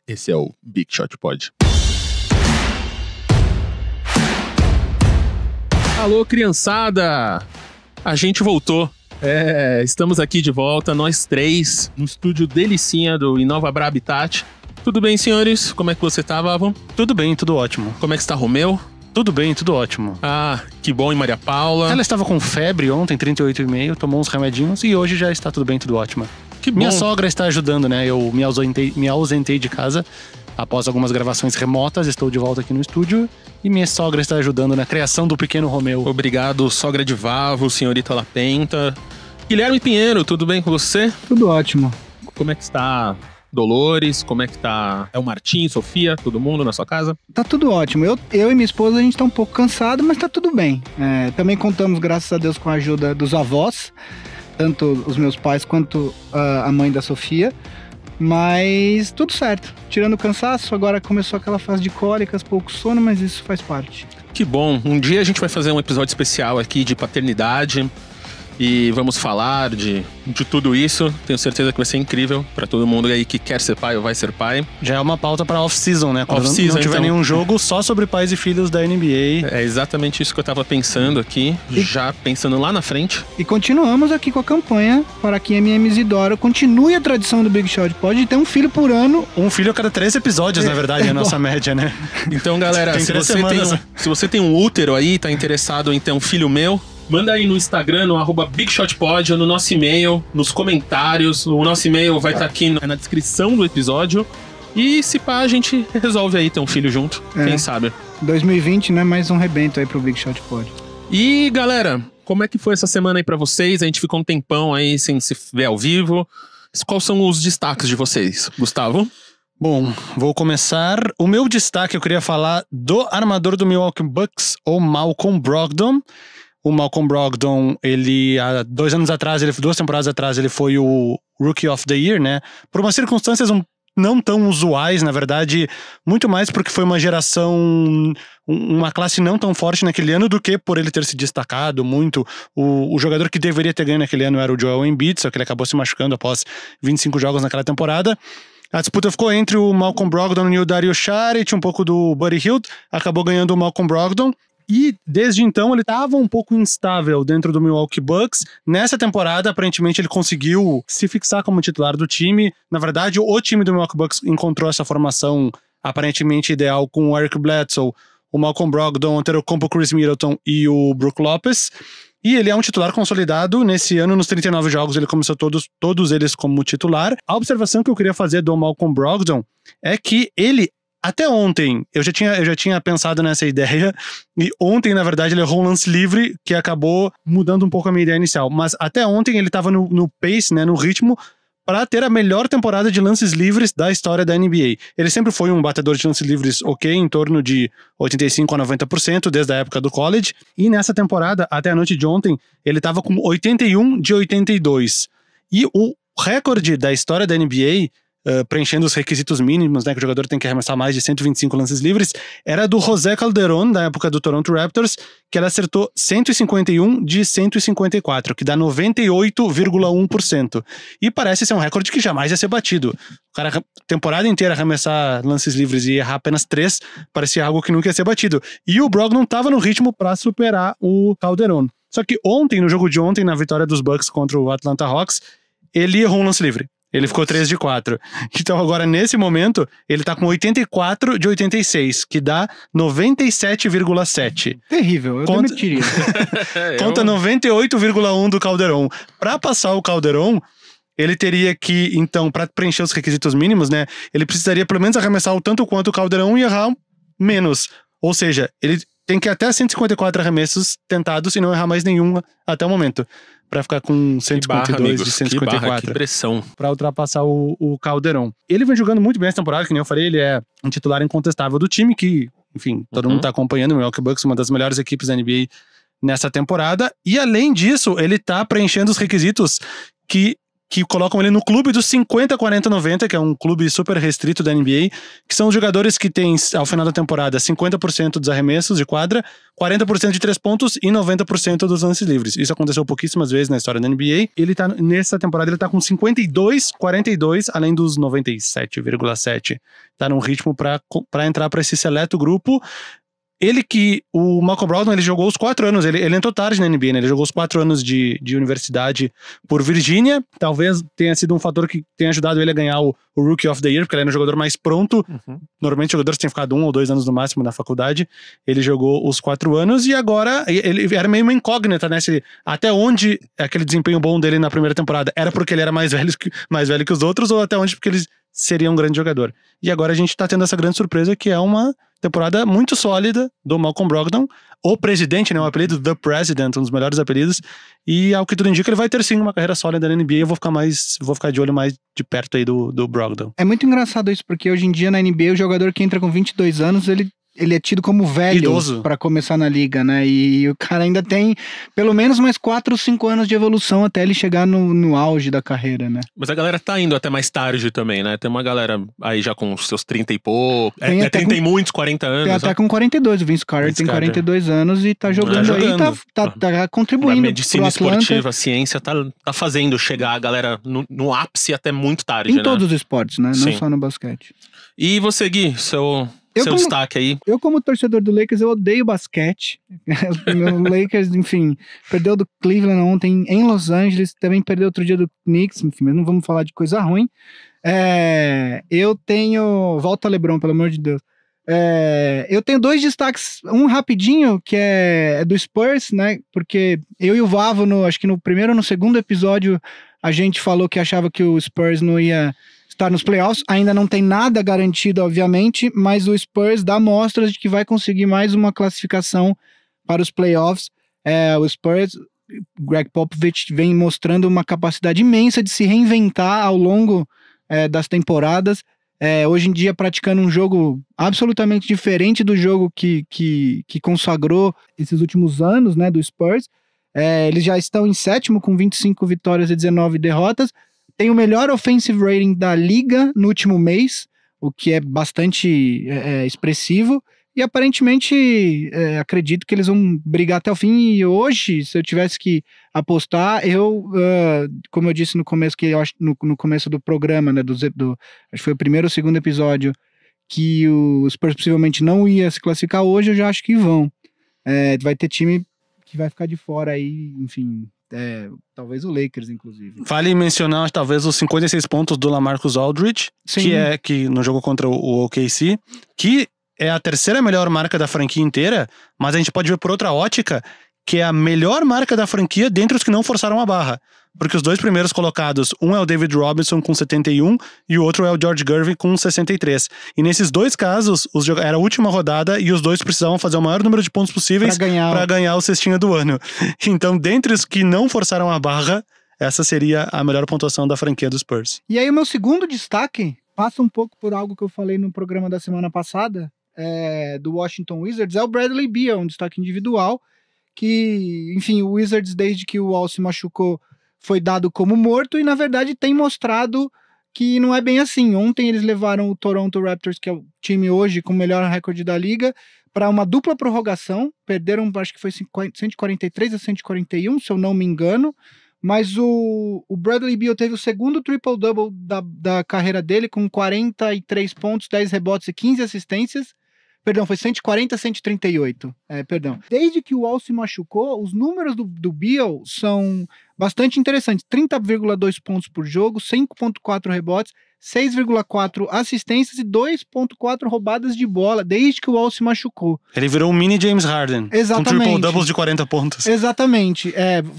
Esse é o Big Shot Pod. Alô, criançada! A gente voltou. Estamos aqui de volta, nós três, no estúdio delicinha do Inova Habitat. Tudo bem, senhores? Como é que você tá, Vavo? Tudo bem, tudo ótimo. Como é que está, Romeu? Tudo bem, tudo ótimo. Ah, que bom, e Maria Paula? Ela estava com febre ontem, 38,5, tomou uns remedinhos e hoje já está tudo bem, tudo ótimo. Que bom. Minha sogra está ajudando, né? Eu me ausentei de casa após algumas gravações remotas, estou de volta aqui no estúdio e minha sogra está ajudando na criação do pequeno Romeu. Obrigado, sogra de Vavo, senhorita Lapenta. Guilherme Pinheiro, tudo bem com você? Tudo ótimo. Como é que está Dolores? Como é que tá o Martim, Sofia, todo mundo na sua casa? Tá tudo ótimo. Eu e minha esposa, a gente tá um pouco cansado, mas tá tudo bem. Também contamos, graças a Deus, com a ajuda dos avós, tanto os meus pais quanto a mãe da Sofia. Mas tudo certo. Tirando o cansaço, agora começou aquela fase de cólicas, pouco sono, mas isso faz parte. Que bom. Um dia a gente vai fazer um episódio especial aqui de paternidade e vamos falar de tudo isso. Tenho certeza que vai ser incrível pra todo mundo aí que quer ser pai ou vai ser pai. Já é uma pauta pra off-season, né? Quando Off-season, não tiver então. nenhum jogo só sobre pais e filhos da NBA. É exatamente isso que eu tava pensando aqui, já pensando lá na frente. E continuamos aqui com a campanha para que a MM Isidora continue a tradição do Big Shot Pod de ter um filho por ano. Um filho a cada 3 episódios, na verdade, é a nossa média, né? Então, galera, Tem se 3 você semanas. se você tem um útero aí, tá interessado em ter um filho meu, manda aí no Instagram, no @BigShotPod, ou no nosso e-mail, nos comentários. O nosso e-mail vai estar aqui na descrição do episódio. E se pá, a gente resolve aí ter um filho junto, quem sabe. 2020, né? Mais um rebento aí pro Big Shot Pod. E, galera, como é que foi essa semana aí pra vocês? A gente ficou um tempão aí sem se ver ao vivo. Quais são os destaques de vocês? Gustavo? Bom, vou começar. O meu destaque, eu queria falar do armador do Milwaukee Bucks, o Malcolm Brogdon. O Malcolm Brogdon, ele, há 2 temporadas atrás, ele foi o Rookie of the Year, né? Por umas circunstâncias não tão usuais, na verdade, muito mais porque foi uma geração, uma classe não tão forte naquele ano do que por ele ter se destacado muito. O jogador que deveria ter ganho naquele ano era o Joel Embiid, só que ele acabou se machucando após 25 jogos naquela temporada. A disputa ficou entre o Malcolm Brogdon e o Dario Saric, um pouco do Buddy Hield, acabou ganhando o Malcolm Brogdon. E desde então ele estava um pouco instável dentro do Milwaukee Bucks. Nessa temporada, aparentemente, ele conseguiu se fixar como titular do time. Na verdade, o time do Milwaukee Bucks encontrou essa formação aparentemente ideal com o Eric Bledsoe, o Malcolm Brogdon, o Antetokounmpo, Chris Middleton e o Brook Lopez. E ele é um titular consolidado. Nesse ano, nos 39 jogos, ele começou todos eles como titular. A observação que eu queria fazer do Malcolm Brogdon é que ele, até ontem, eu já tinha pensado nessa ideia, e ontem, na verdade, ele errou um lance livre que acabou mudando um pouco a minha ideia inicial. Mas até ontem ele estava no pace, né, no ritmo, para ter a melhor temporada de lances livres da história da NBA. Ele sempre foi um batedor de lances livres ok, em torno de 85% a 90%, desde a época do college. E nessa temporada, até a noite de ontem, ele estava com 81 de 82. E o recorde da história da NBA, preenchendo os requisitos mínimos, né, que o jogador tem que arremessar mais de 125 lances livres, era do José Calderon, da época do Toronto Raptors, que ele acertou 151 de 154, que dá 98,1%. E parece ser um recorde que jamais ia ser batido. O cara, a temporada inteira, arremessar lances livres e errar apenas 3, parecia algo que nunca ia ser batido. E o Brogdon estava no ritmo para superar o Calderon. Só que ontem, no jogo de ontem, na vitória dos Bucks contra o Atlanta Hawks, ele errou um lance livre. Ele ficou 3 de 4. Então agora, nesse momento, ele tá com 84 de 86, que dá 97,7. Terrível, eu demitiria. Conta 98,1 do Calderon. Pra passar o Calderon, ele teria que, então, pra preencher os requisitos mínimos, né, ele precisaria pelo menos arremessar o tanto quanto o Calderon e errar menos. Ou seja, ele tem que ir até 154 arremessos tentados e não errar mais nenhum até o momento, pra ficar com 152 de 154. Que pressão. Pra ultrapassar o Calderon. Ele vem jogando muito bem essa temporada, que nem eu falei, ele é um titular incontestável do time, que, enfim, todo mundo tá acompanhando, o Milwaukee Bucks, uma das melhores equipes da NBA nessa temporada, e além disso, ele tá preenchendo os requisitos que que colocam ele no clube dos 50, 40, 90, que é um clube super restrito da NBA, que são os jogadores que têm, ao final da temporada, 50% dos arremessos de quadra, 40% de 3 pontos e 90% dos lances livres. Isso aconteceu pouquíssimas vezes na história da NBA. Nessa temporada ele tá com 52, 42, além dos 97,7. Tá num ritmo pra entrar pra esse seleto grupo. O Malcolm Brogdon, ele jogou os 4 anos, ele entrou tarde na NBA, né? Ele jogou os 4 anos de universidade por Virgínia. Talvez tenha sido um fator que tenha ajudado ele a ganhar o Rookie of the Year, porque ele era um jogador mais pronto. Normalmente jogadores têm ficado 1 ou 2 anos no máximo na faculdade. Ele jogou os 4 anos e agora ele era meio uma incógnita, né? Até onde aquele desempenho bom dele na primeira temporada era porque ele era mais velho que os outros, ou até onde porque ele seria um grande jogador. E agora a gente tá tendo essa grande surpresa, que é uma temporada muito sólida do Malcolm Brogdon, o presidente, né, o apelido The President, um dos melhores apelidos, e ao que tudo indica, ele vai ter sim uma carreira sólida na NBA. Eu vou ficar de olho mais de perto aí do Brogdon. É muito engraçado isso, porque hoje em dia na NBA o jogador que entra com 22 anos, ele é tido como velho idoso pra começar na liga, né? E o cara ainda tem pelo menos mais 4 ou 5 anos de evolução até ele chegar no auge da carreira, né? Mas a galera tá indo até mais tarde também, né? Tem uma galera aí já com os seus 30 e pouco. Tem até 30 e muitos, 40 anos. Tem até com 42. O Vince Carter tem 42 anos e tá jogando aí, tá contribuindo. A medicina pro Atlanta. esportiva, a ciência tá fazendo chegar a galera no ápice até muito tarde, né? Em todos os esportes, né? Não só no basquete. E você, Gui, seu destaque aí? Eu, como torcedor do Lakers, eu odeio basquete. O Lakers, enfim, perdeu do Cleveland ontem em Los Angeles, também perdeu outro dia do Knicks, enfim, mas não vamos falar de coisa ruim. Eu tenho... Volta, LeBron, pelo amor de Deus. Eu tenho 2 destaques, um rapidinho, que é do Spurs, né? Porque eu e o Vavo, acho que no primeiro ou no segundo episódio, a gente falou que achava que o Spurs não ia estar nos playoffs. Ainda não tem nada garantido, obviamente, mas o Spurs dá mostras de que vai conseguir mais uma classificação para os playoffs. O Spurs, Greg Popovich, vem mostrando uma capacidade imensa de se reinventar ao longo das temporadas. Hoje em dia praticando um jogo absolutamente diferente do jogo que consagrou esses últimos anos, né, do Spurs. Eles já estão em 7º com 25 vitórias e 19 derrotas. Tem o melhor offensive rating da liga no último mês, o que é bastante expressivo. E aparentemente acredito que eles vão brigar até o fim. E hoje, se eu tivesse que apostar, como eu disse no começo, que eu acho no começo do programa, né, acho que foi o primeiro ou segundo episódio, que o Spurs possivelmente não ia se classificar, hoje eu já acho que vão. Vai ter time que vai ficar de fora aí, enfim, talvez o Lakers, inclusive. Vale mencionar talvez os 56 pontos do LaMarcus Aldridge, que no jogo contra o OKC, que é a 3ª melhor marca da franquia inteira, mas a gente pode ver por outra ótica, que é a melhor marca da franquia dentre os que não forçaram a barra. Porque os 2 primeiros colocados, um é o David Robinson com 71 e o outro é o George Gervin com 63. E nesses 2 casos, era a última rodada e os 2 precisavam fazer o maior número de pontos possíveis para ganhar o cestinha do ano. Então, dentre os que não forçaram a barra, essa seria a melhor pontuação da franquia dos Spurs. E aí o meu segundo destaque passa um pouco por algo que eu falei no programa da semana passada, do Washington Wizards, é o Bradley Beal, um destaque individual, que, enfim, o Wizards, desde que o Wall se machucou, foi dado como morto e, na verdade, tem mostrado que não é bem assim. Ontem eles levaram o Toronto Raptors, que é o time hoje com o melhor recorde da liga, para uma dupla prorrogação. Perderam, acho que foi 143 a 141, se eu não me engano. Mas o Bradley Beal teve o segundo triple-double da carreira dele, com 43 pontos, 10 rebotes e 15 assistências. Perdão, foi 140 a 138. Desde que o Wall se machucou, os números do Beal são bastante interessantes. 30,2 pontos por jogo, 5,4 rebotes, 6,4 assistências e 2,4 roubadas de bola, desde que o Wall se machucou. Ele virou um mini James Harden. Exatamente. Com triple-doubles de 40 pontos. Exatamente.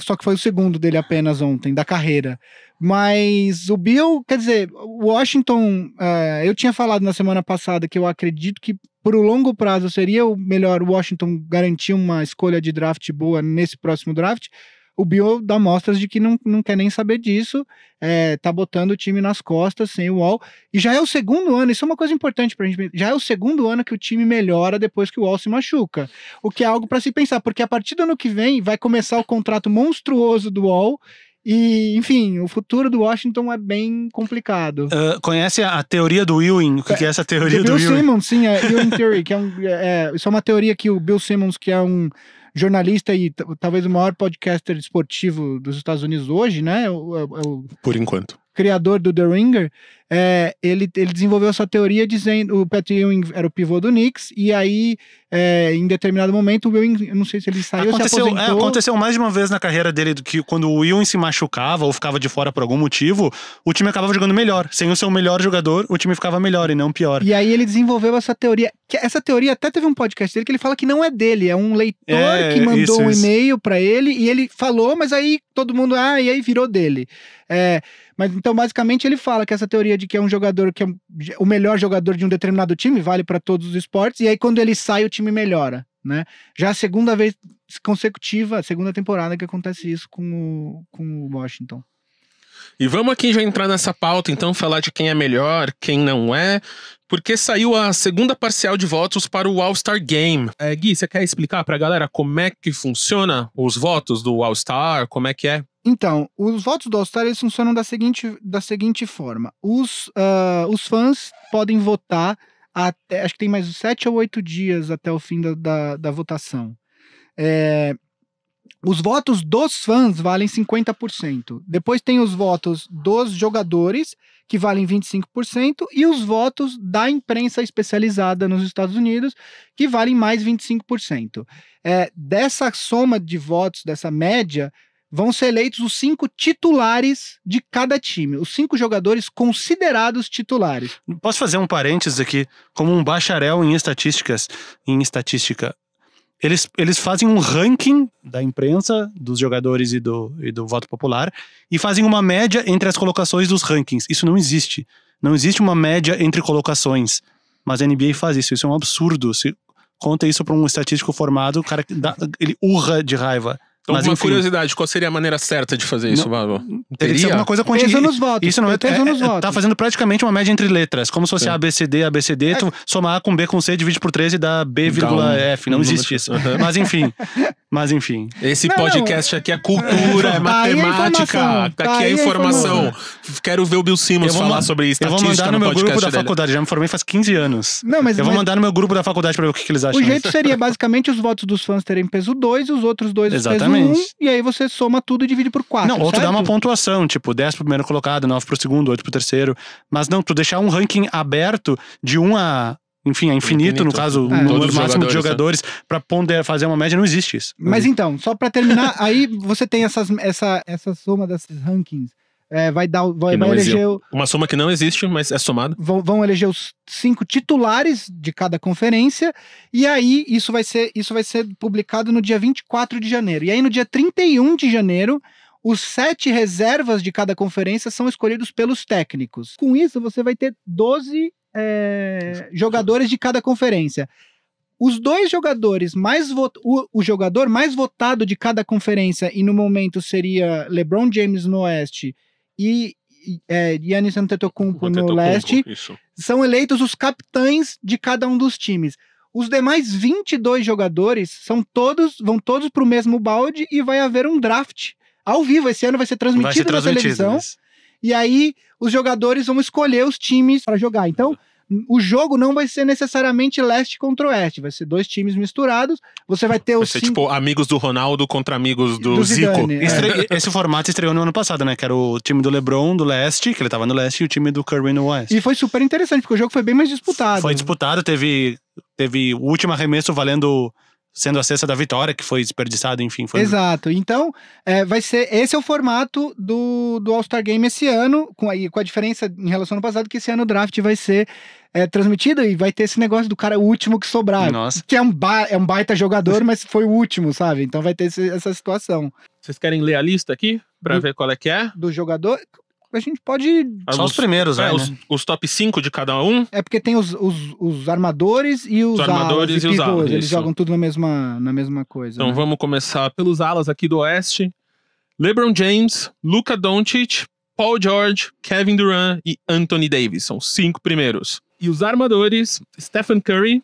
Só que foi o segundo dele apenas ontem, da carreira. Mas o Beal, quer dizer, o Washington, eu tinha falado na semana passada que eu acredito que por um longo prazo seria o melhor o Washington garantir uma escolha de draft boa nesse próximo draft. O Beal dá mostras de que não quer nem saber disso, tá botando o time nas costas sem o Wall, e já é o segundo ano, isso é uma coisa importante pra gente, já é o segundo ano que o time melhora depois que o Wall se machuca, o que é algo para se pensar, porque a partir do ano que vem vai começar o contrato monstruoso do Wall, E, enfim, o futuro do Washington é bem complicado. Conhece a teoria do Ewing? O que é essa teoria do Bill Ewing? Simmons, sim, é Ewing Theory, que isso é uma teoria que o Bill Simmons, que é um jornalista e talvez o maior podcaster esportivo dos Estados Unidos hoje, né? Por enquanto. Criador do The Ringer, ele desenvolveu essa teoria dizendo, o Pat Ewing era o pivô do Knicks, e aí, em determinado momento, o Ewing, eu não sei se ele saiu, se aposentou. Aconteceu mais de uma vez na carreira dele, que quando o Ewing se machucava ou ficava de fora por algum motivo, o time acabava jogando melhor. Sem o seu melhor jogador, o time ficava melhor e não pior. E aí ele desenvolveu essa teoria, essa teoria até teve um podcast dele que ele fala que não é dele, é um leitor que mandou um e-mail pra ele, e ele falou, mas aí todo mundo, e aí virou dele. Mas então, basicamente, ele fala que essa teoria de que é um jogador que é o melhor jogador de um determinado time, vale para todos os esportes, e aí quando ele sai, o time melhora, né? Já a segunda vez consecutiva, a segunda temporada que acontece isso com o Washington. E vamos aqui já entrar nessa pauta, então, falar de quem é melhor, quem não é, porque saiu a segunda parcial de votos para o All-Star Game. Gui, você quer explicar pra galera como é que funciona os votos do All-Star, como é que é? Então, os votos do All-Star eles funcionam da seguinte forma. Os fãs podem votar até, acho que tem mais 7 ou 8 dias até o fim da votação. Os votos dos fãs valem 50%. Depois tem os votos dos jogadores, que valem 25%, e os votos da imprensa especializada nos Estados Unidos, que valem mais 25%. Dessa soma de votos, dessa média, vão ser eleitos os 5 titulares de cada time. Os 5 jogadores considerados titulares. Posso fazer um parênteses aqui? Como um bacharel em estatística, eles fazem um ranking da imprensa, dos jogadores e do voto popular, e fazem uma média entre as colocações dos rankings. Isso não existe. Não existe uma média entre colocações. Mas a NBA faz isso. Isso é um absurdo. Se conta isso para um estatístico formado, o cara ele urra de raiva. Então, mas, uma enfim, curiosidade, qual seria a maneira certa de fazer isso, Vavo? Teria que ser alguma coisa Peso nos votos. Isso não Peso nos votos. Tá fazendo praticamente uma média entre letras, como se fosse ABCD, tu soma A com B com C, divide por 13 e dá B, F. Não existe isso. Mas enfim. Esse podcast aqui é cultura, é matemática. Tá aqui a informação. Quero ver o Bill Simmons falar sobre estatística. Eu vou mandar no meu grupo da dele. faculdade. Já me formei faz 15 anos. Eu vou mandar no meu grupo da faculdade pra ver o que eles acham. O jeito seria basicamente os votos dos fãs terem peso 2 e os outros 2 peso 1. E aí você soma tudo e divide por 4. Não, ou tu dá uma pontuação, tipo 10 pro primeiro colocado, 9 pro segundo, 8 pro terceiro. Mas não, tu deixar um ranking aberto de 1 a... Enfim, é infinito, no caso, o número máximo de jogadores, pra poder fazer uma média, não existe isso. Mas então, só pra terminar, aí você tem essa soma desses rankings. Vai eleger... Uma soma que não existe, mas é somada. Vão eleger os 5 titulares de cada conferência, e aí isso vai ser publicado no dia 24 de janeiro. E aí no dia 31 de janeiro, os 7 reservas de cada conferência são escolhidos pelos técnicos. Com isso, você vai ter 12 jogadores de cada conferência. Os 2 jogadores o jogador mais votado de cada conferência, e no momento seria LeBron James no Oeste e Giannis Antetokounmpo no Leste, são eleitos os capitães de cada um dos times. Os demais 22 jogadores vão todos para o mesmo balde, e vai haver um draft ao vivo. Esse ano vai ser transmitido na televisão. E aí os jogadores vão escolher os times para jogar. Então, o jogo não vai ser necessariamente leste contra oeste, vai ser 2 times misturados. Você vai ter os 5... tipo amigos do Ronaldo contra amigos do Zico. Esse formato estreou no ano passado, né? Que era o time do LeBron do leste, que ele tava no leste, e o time do Curry no oeste. E foi super interessante, porque o jogo foi bem mais disputado. Foi disputado, teve o último arremesso sendo a cesta da vitória, que foi desperdiçado, enfim. Exato. Então, esse é o formato do All-Star Game esse ano, com a diferença em relação ao ano passado, que esse ano o draft vai ser transmitido, e vai ter esse negócio do cara, o último que sobrar. Nossa. Que é um baita jogador, mas foi o último, sabe? Então vai ter essa situação. Vocês querem ler a lista aqui, pra ver qual é que é? Do jogador... A gente pode... Só os primeiros, né? Os top 5 de cada um. É porque tem os armadores e os armadores alas, e os alas. Eles jogam tudo na mesma coisa. Então vamos começar pelos alas aqui do Oeste. LeBron James, Luka Doncic, Paul George, Kevin Durant e Anthony Davis. São os 5 primeiros. E os armadores, Stephen Curry,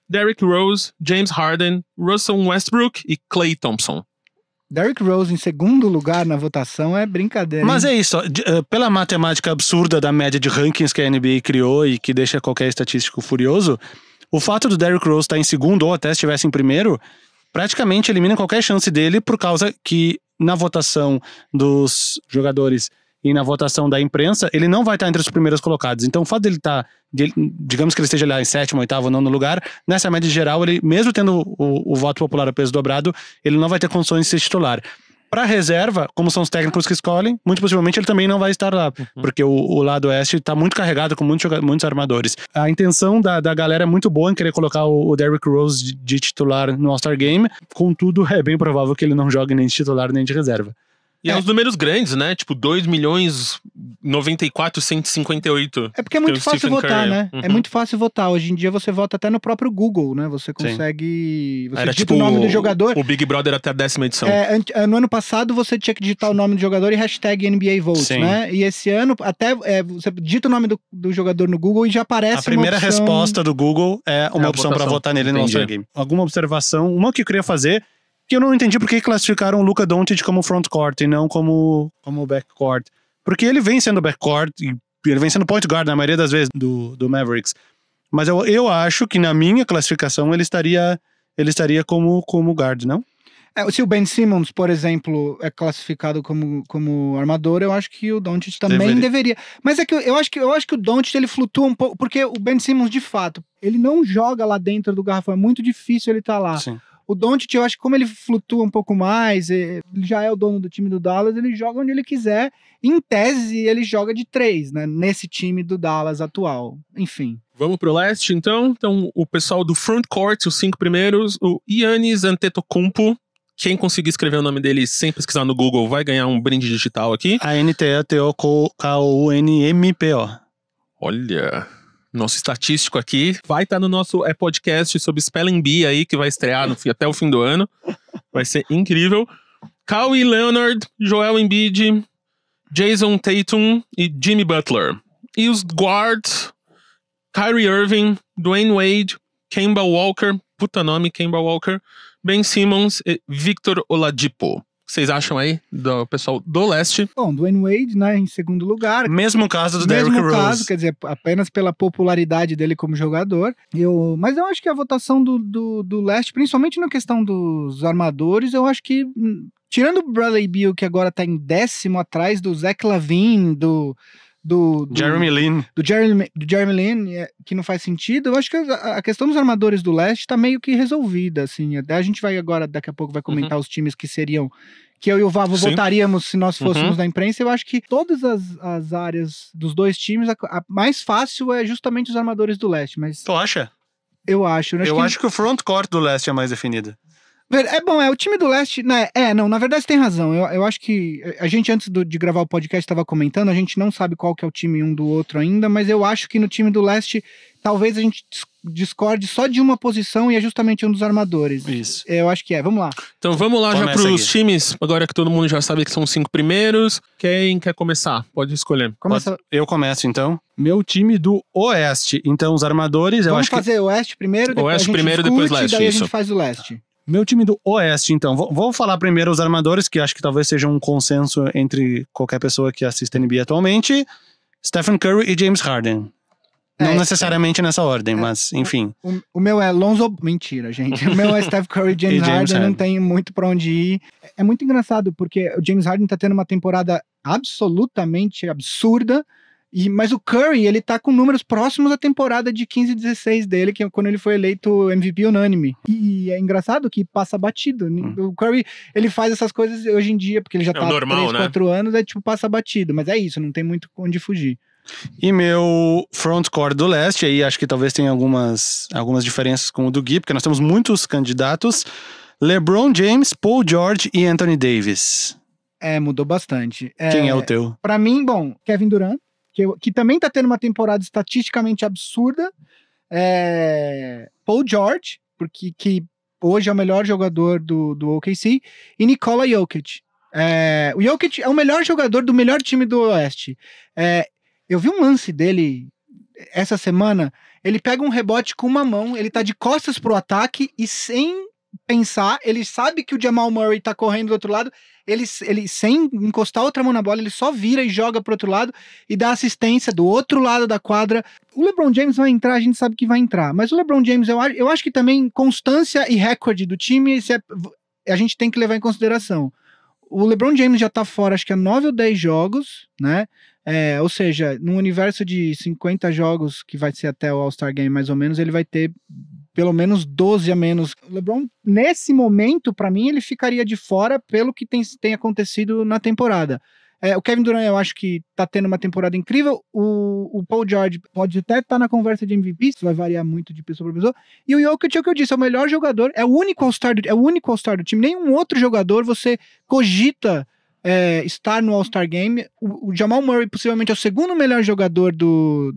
Derrick Rose, James Harden, Russell Westbrook e Klay Thompson. Derrick Rose em segundo lugar na votação é brincadeira. Mas hein? é isso, pela matemática absurda da média de rankings que a NBA criou e que deixa qualquer estatístico furioso, o fato do Derrick Rose estar em segundo ou até estivesse em primeiro, praticamente elimina qualquer chance dele por causa que na votação dos jogadores e na votação da imprensa, ele não vai estar entre os primeiros colocados. Então o fato dele estar, digamos que ele esteja lá em sétimo, oitavo, nono lugar, nessa média geral, ele, mesmo tendo o voto popular a peso dobrado, ele não vai ter condições de ser titular. Para reserva, como são os técnicos que escolhem, muito possivelmente ele também não vai estar lá, porque o lado oeste está muito carregado com muitos armadores. A intenção da galera é muito boa em querer colocar o Derrick Rose de titular no All-Star Game, contudo, é bem provável que ele não jogue nem de titular nem de reserva. E é os números grandes, né? Tipo, 2.094.158. É porque é muito fácil Stephen votar, Curry. né? É muito fácil votar. Hoje em dia você vota até no próprio Google, né? Você consegue... Você Era digita tipo o nome do jogador. o Big Brother até a 10ª edição. No ano passado você tinha que digitar o nome do jogador e hashtag NBA Votes, Sim. né? E esse ano, até você digita o nome do jogador no Google e já aparece A primeira uma opção... resposta do Google é uma opção para votar nele no Entendi. All-Star Game. Alguma observação? Uma que eu queria fazer, que eu não entendi por que classificaram o Luka Doncic como frontcourt e não como backcourt. Porque ele vem sendo backcourt e ele vem sendo point guard na maioria das vezes do Mavericks. Mas eu acho que na minha classificação ele estaria como guard, não? Se o Ben Simmons, por exemplo, é classificado como armador, eu acho que o Doncic também deveria. Mas é que eu acho que o Doncic ele flutua um pouco, porque o Ben Simmons, de fato, ele não joga lá dentro do garrafão, é muito difícil ele estar lá. Sim. O Doncic, eu acho que como ele flutua um pouco mais, ele já é o dono do time do Dallas, ele joga onde ele quiser. Em tese, ele joga de 3, né? Nesse time do Dallas atual. Enfim. Vamos pro leste, então? Então, o pessoal do frontcourt, os 5 primeiros, o Giannis Antetokounmpo. Quem conseguir escrever o nome dele sem pesquisar no Google vai ganhar um brinde digital aqui. Antetokounmpo. Olha... Nosso estatístico aqui vai estar no nosso podcast sobre Spelling Bee aí, que vai estrear até o fim do ano. Vai ser incrível. Kawhi Leonard, Joel Embiid, Jason Tatum e Jimmy Butler. E os guards, Kyrie Irving, Dwayne Wade, Kemba Walker, puta nome, Kemba Walker, Ben Simmons e Victor Oladipo. O que vocês acham aí do pessoal do leste? Bom, Dwayne Wade, né, em segundo lugar. Mesmo caso do Derrick Rose. Mesmo caso, quer dizer, apenas pela popularidade dele como jogador. Mas eu acho que a votação do leste, principalmente na questão dos armadores, eu acho que, tirando o Bradley Beal, que agora tá em 10º atrás do Zach LaVine, do Jeremy Lin. Do Jeremy Lin, que não faz sentido. Eu acho que a questão dos armadores do leste tá meio que resolvida, assim. Até a gente vai agora, daqui a pouco, vai comentar os times que seriam... Que eu e o Vavo votaríamos se nós fôssemos da imprensa. Eu acho que todas as áreas dos dois times, a mais fácil é justamente os armadores do leste. Mas Tu acha? eu acho. Eu acho que o frontcourt do leste é mais definido. O time do leste... na verdade você tem razão. Eu acho que a gente, antes de gravar o podcast, estava comentando, a gente não sabe qual que é o time um do outro ainda, mas eu acho que no time do leste, talvez a gente discorde só de uma posição e é justamente um dos armadores. Isso. Eu acho que vamos lá. Então vamos lá Começa já pros aqui. times, agora que todo mundo já sabe que são os 5 primeiros. Quem quer começar? Pode escolher. Eu começo, então. Meu time do oeste. Então, os armadores, eu Vamos acho que... fazer oeste primeiro, depois Oeste a gente primeiro, discute, depois leste, daí isso. a gente faz o leste. Meu time do oeste, então. Vou falar primeiro os armadores, que acho que talvez seja um consenso entre qualquer pessoa que assiste NBA atualmente. Stephen Curry e James Harden. Não necessariamente nessa ordem, mas enfim. O meu é Lonzo... Mentira, gente. O meu é Steph Curry e James Harden. Não tem muito pra onde ir. É muito engraçado, porque o James Harden tá tendo uma temporada absolutamente absurda. Mas o Curry, ele tá com números próximos à temporada de 15-16 dele, que é quando ele foi eleito MVP unânime. E é engraçado que passa batido. O Curry, ele faz essas coisas hoje em dia, porque ele já tá há 3, 4 anos, passa batido. Mas é isso, não tem muito onde fugir. E meu frontcourt do leste, aí acho que talvez tenha algumas diferenças com o do Gui, porque nós temos muitos candidatos. LeBron James, Paul George e Anthony Davis. Mudou bastante. Quem é o teu? Pra mim, bom, Kevin Durant, que também tá tendo uma temporada estatisticamente absurda. Paul George, que hoje é o melhor jogador do OKC, e Nikola Jokic. O Jokic é o melhor jogador do melhor time do Oeste. Eu vi um lance dele essa semana, ele pega um rebote com uma mão, ele tá de costas pro ataque e sem pensar, ele sabe que o Jamal Murray tá correndo do outro lado, ele sem encostar outra mão na bola, ele só vira e joga pro outro lado e dá assistência do outro lado da quadra. O LeBron James vai entrar, a gente sabe que vai entrar, mas o LeBron James, eu acho que também constância e recorde do time, a gente tem que levar em consideração. O LeBron James já tá fora, acho que há 9 ou 10 jogos, né? Ou seja, num universo de 50 jogos, que vai ser até o All-Star Game mais ou menos, ele vai ter pelo menos 12 a menos. O LeBron, nesse momento, pra mim, ele ficaria de fora pelo que tem acontecido na temporada. O Kevin Durant, eu acho que tá tendo uma temporada incrível. O Paul George pode até estar na conversa de MVP, isso vai variar muito de pessoa para pessoa. E o Jokic, é o que eu disse, é o melhor jogador, é o único All-Star do time. Nenhum outro jogador você cogita estar no All-Star Game. O Jamal Murray possivelmente é o segundo melhor jogador do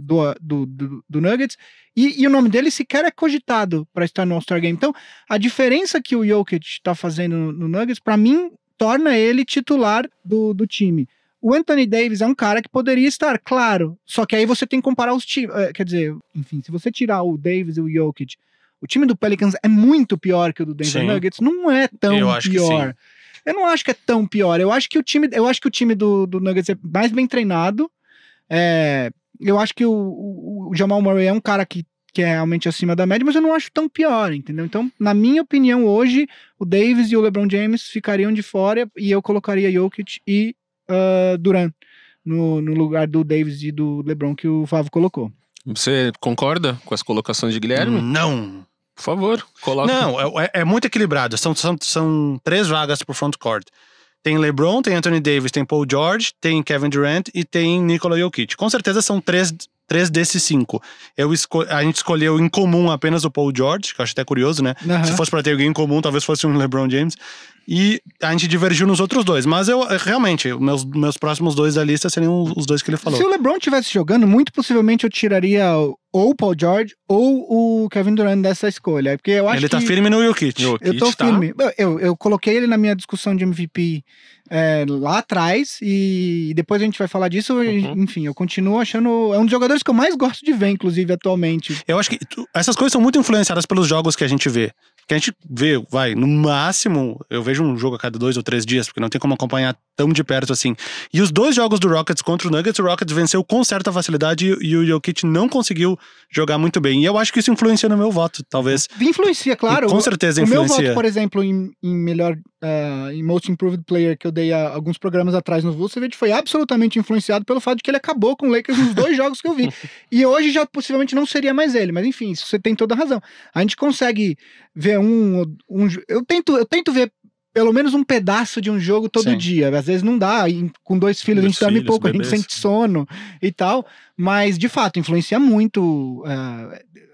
Nuggets, e o nome dele sequer é cogitado para estar no All-Star Game. Então, a diferença que o Jokic está fazendo no Nuggets, para mim, torna ele titular do time. O Anthony Davis é um cara que poderia estar, claro, só que aí você tem que comparar os times, quer dizer, enfim, se você tirar o Davis e o Jokic, o time do Pelicans é muito pior que o do Denver Nuggets, não é tão pior. Eu não acho que é tão pior, eu acho que o time do Nuggets é mais bem treinado, eu acho que o Jamal Murray é um cara que é realmente acima da média, mas eu não acho tão pior, entendeu? Então, na minha opinião, hoje, o Davis e o LeBron James ficariam de fora e eu colocaria Jokic e Durant no lugar do Davis e do LeBron que o Fábio colocou. Você concorda com as colocações de Guilherme? Não. Por favor, coloque. Não, é muito equilibrado. São 3 vagas pro frontcourt. Tem LeBron, tem Anthony Davis, tem Paul George, tem Kevin Durant e tem Nikola Jokic. Com certeza são 3 desses 5. A gente escolheu em comum apenas o Paul George, que eu acho até curioso, né? Uhum. Se fosse pra ter alguém em comum, talvez fosse um LeBron James. E a gente divergiu nos outros 2. Mas realmente, meus próximos 2 da lista seriam os 2 que ele falou. Se o LeBron estivesse jogando, muito possivelmente eu tiraria ou o Paul George ou o Kevin Durant dessa escolha. Porque eu acho ele tá firme no Jokic. Eu tô firme. Eu coloquei ele na minha discussão de MVP lá atrás, e depois a gente vai falar disso. Enfim, eu continuo achando... É um dos jogadores que eu mais gosto de ver, inclusive, atualmente. Eu acho que essas coisas são muito influenciadas pelos jogos que a gente vê. Que a gente vê, no máximo, eu vejo um jogo a cada 2 ou 3 dias, porque não tem como acompanhar tão de perto assim. E os 2 jogos do Rockets contra o Nuggets, o Rockets venceu com certa facilidade e o Jokic não conseguiu jogar muito bem. E eu acho que isso influencia no meu voto, talvez. Influencia, claro. E com certeza influencia. O meu voto, por exemplo, em melhor, em Most Improved Player, que eu dei há alguns programas atrás no Vucevic, foi absolutamente influenciado pelo fato de que ele acabou com o Lakers nos 2 jogos que eu vi. E hoje já possivelmente não seria mais ele, mas enfim, você tem toda a razão. A gente consegue ver eu tento ver pelo menos um pedaço de um jogo todo dia. Às vezes não dá, com 2 filhos a gente dorme pouco, bebês. A gente sente sono e tal, mas de fato influencia muito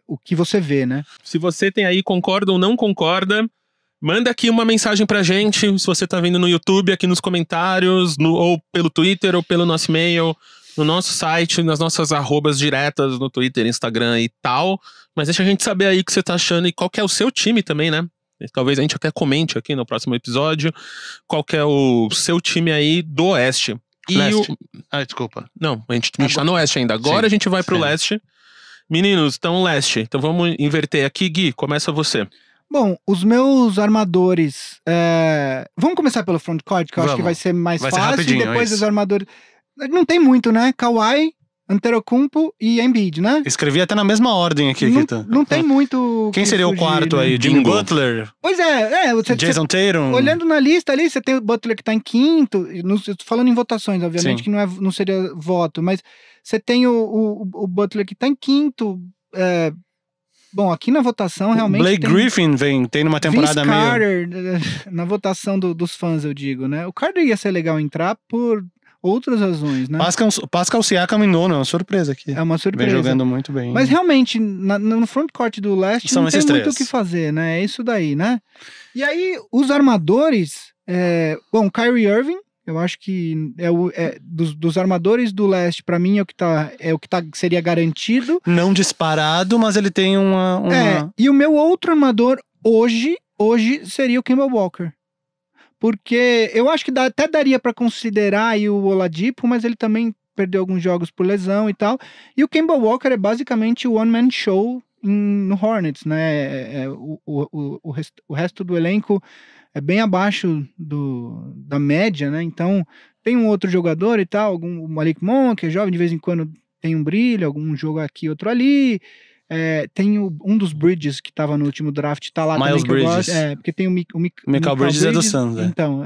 o que você vê, né? Se você tem aí, concorda ou não concorda, manda aqui uma mensagem pra gente, se você tá vendo no YouTube, aqui nos comentários, ou pelo Twitter, ou pelo nosso e-mail, no nosso site, nas nossas arrobas diretas no Twitter, Instagram e tal. Mas deixa a gente saber aí o que você tá achando e qual que é o seu time também, né? Talvez a gente até comente aqui no próximo episódio qual que é o seu time aí do Oeste. Desculpa. Não, a gente tá no Oeste ainda. Agora a gente vai pro Leste. Meninos, então Leste. Então vamos inverter aqui. Gui, começa você. Bom, os meus armadores... Vamos começar pelo frontcourt, que eu acho que vai ser mais fácil. E depois os armadores... Não tem muito, né? Kawhi, Antetokounmpo e Embiid, né? Escrevi até na mesma ordem aqui. Não tem muito... Quem seria o quarto aí? Jimmy Butler? Pois Jason Tatum? Olhando na lista ali, você tem o Butler que tá em quinto. Eu tô falando em votações, obviamente, que não seria voto. Mas você tem o Butler que tá em quinto. Bom, aqui na votação realmente Blake Griffin tem numa temporada Vince Carter, na votação dos fãs, eu digo, né? O Carter ia ser legal entrar por outras razões, né? Pascal Siakam em nono, é uma surpresa aqui. É uma surpresa. Vem jogando muito bem. Mas realmente, no frontcourt do Leste não tem muito o que fazer, né? É isso daí, né? E aí, os armadores... Bom, Kyrie Irving, eu acho que dos armadores do Leste, pra mim, seria garantido. Não disparado, mas ele tem uma... E o meu outro armador hoje seria o Kemba Walker. Porque eu acho que até daria pra considerar aí o Oladipo, mas ele também perdeu alguns jogos por lesão e tal. E o Kemba Walker é basicamente o one-man show no Hornets, né? O resto do elenco é bem abaixo da média, né? Então, tem um outro jogador e tal, o Malik Monk, que é jovem, de vez em quando tem um brilho, algum jogo aqui, outro ali. Tem um dos Bridges que estava no último draft, tá lá Miles também, que Bridges. eu gosto. Porque tem o Michael Bridges é do Suns, Então,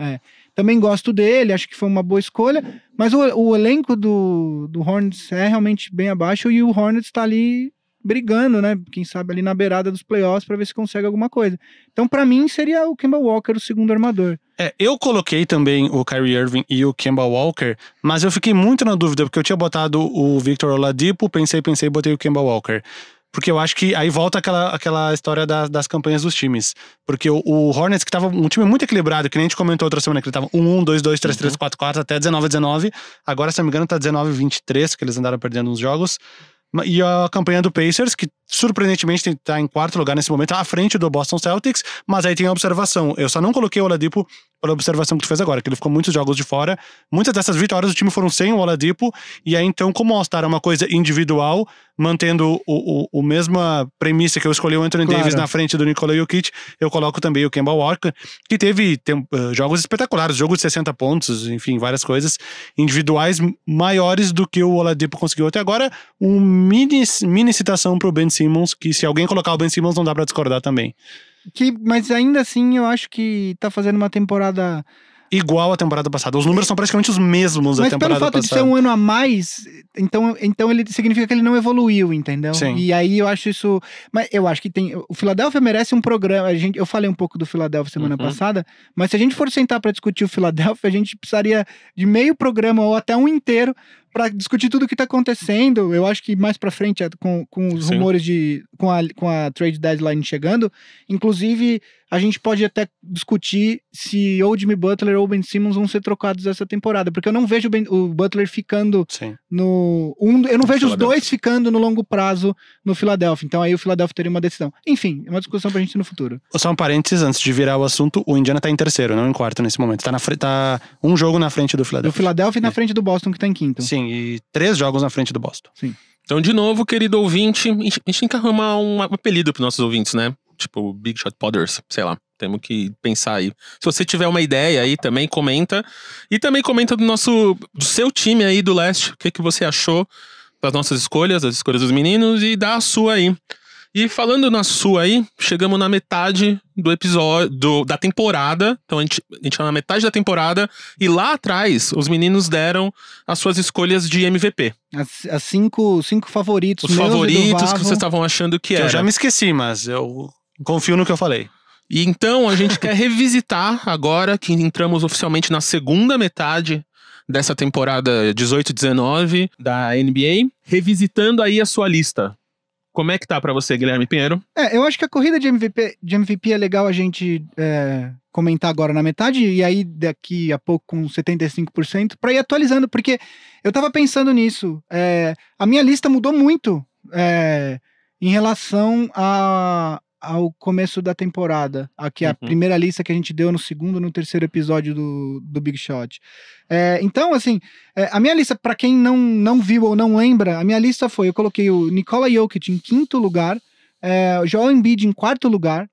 também gosto dele, acho que foi uma boa escolha, mas o elenco do Hornets é realmente bem abaixo e o Hornets tá ali brigando, né? Quem sabe ali na beirada dos playoffs para ver se consegue alguma coisa. Então, para mim, seria o Kemba Walker o segundo armador. Eu coloquei também o Kyrie Irving e o Kemba Walker, mas eu fiquei muito na dúvida, porque eu tinha botado o Victor Oladipo, pensei e botei o Kemba Walker. Porque eu acho que aí volta aquela história das campanhas dos times. Porque o Hornets, que tava um time muito equilibrado, que nem a gente comentou outra semana, que ele tava 1-1, 2-2, 3-3, 4-4, até 19-19. Agora, se não me engano, tá 19-23, que eles andaram perdendo uns jogos. E a campanha do Pacers, que surpreendentemente está em quarto lugar nesse momento, à frente do Boston Celtics, mas aí tem a observação. Eu só não coloquei o Oladipo pela observação que tu fez agora, que ele ficou muitos jogos de fora. Muitas dessas vitórias do time foram sem o Oladipo, e aí então, como o All-Star é uma coisa individual, mantendo a mesma premissa que eu escolhi o Anthony Davis na frente do Nikola Jokic, eu coloco também o Kemba Walker, que teve jogos espetaculares, jogo de 60 pontos, enfim, várias coisas individuais maiores do que o Oladipo conseguiu até agora. Mini citação pro Ben Simmons, que se alguém colocar o Ben Simmons não dá pra discordar também. Mas ainda assim eu acho que tá fazendo uma temporada igual à temporada passada. Os números são praticamente os mesmos da temporada passada. Mas pelo fato de ser um ano a mais, então ele significa que ele não evoluiu, entendeu? Sim. E aí eu acho isso... Mas eu acho que o Philadelphia merece um programa... Eu falei um pouco do Philadelphia semana passada, mas se a gente for sentar pra discutir o Philadelphia, a gente precisaria de meio programa ou até um inteiro pra discutir tudo o que tá acontecendo. Eu acho que mais pra frente, com os rumores com a trade deadline chegando, inclusive a gente pode até discutir se ou Jimmy Butler ou Ben Simmons vão ser trocados essa temporada, porque eu não vejo o Butler ficando eu não vejo os dois ficando no longo prazo no Philadelphia, então aí o Philadelphia teria uma decisão. Enfim, é uma discussão pra gente ter no futuro. Só um parênteses, antes de virar o assunto, o Indiana tá em terceiro, não em quarto nesse momento. Tá um jogo na frente do Philadelphia. Do Philadelphia e na frente do Boston, que tá em quinto. Sim, e 3 jogos na frente do Boston. Sim. Então, de novo, querido ouvinte, a gente tem que arrumar um apelido pros nossos ouvintes, né? Tipo, Big Shot Podders, sei lá. Temos que pensar aí. Se você tiver uma ideia aí, também comenta. E também comenta do seu time aí do leste. O que você achou das nossas escolhas, das escolhas dos meninos, e dá a sua aí. E falando na sua aí, chegamos na metade do episódio, da temporada. Então a gente tá na metade da temporada. E lá atrás, os meninos deram as suas escolhas de MVP. As cinco favoritos. Os favoritos que vocês estavam achando que era. Eu já me esqueci, mas eu confio no que eu falei. E então a gente quer revisitar agora que entramos oficialmente na segunda metade dessa temporada 18-19 da NBA, revisitando aí a sua lista. Como é que tá pra você, Guilherme Pinheiro? Eu acho que a corrida de MVP é legal a gente comentar agora na metade, e aí daqui a pouco com 75%, pra ir atualizando, porque eu tava pensando nisso. A minha lista mudou muito em relação ao começo da temporada. Aqui a primeira lista que a gente deu no segundo, no terceiro episódio do Big Shot. Então, assim, a minha lista, pra quem não viu ou não lembra, a minha lista foi, eu coloquei o Nikola Jokic em quinto lugar, o Joel Embiid em quarto lugar,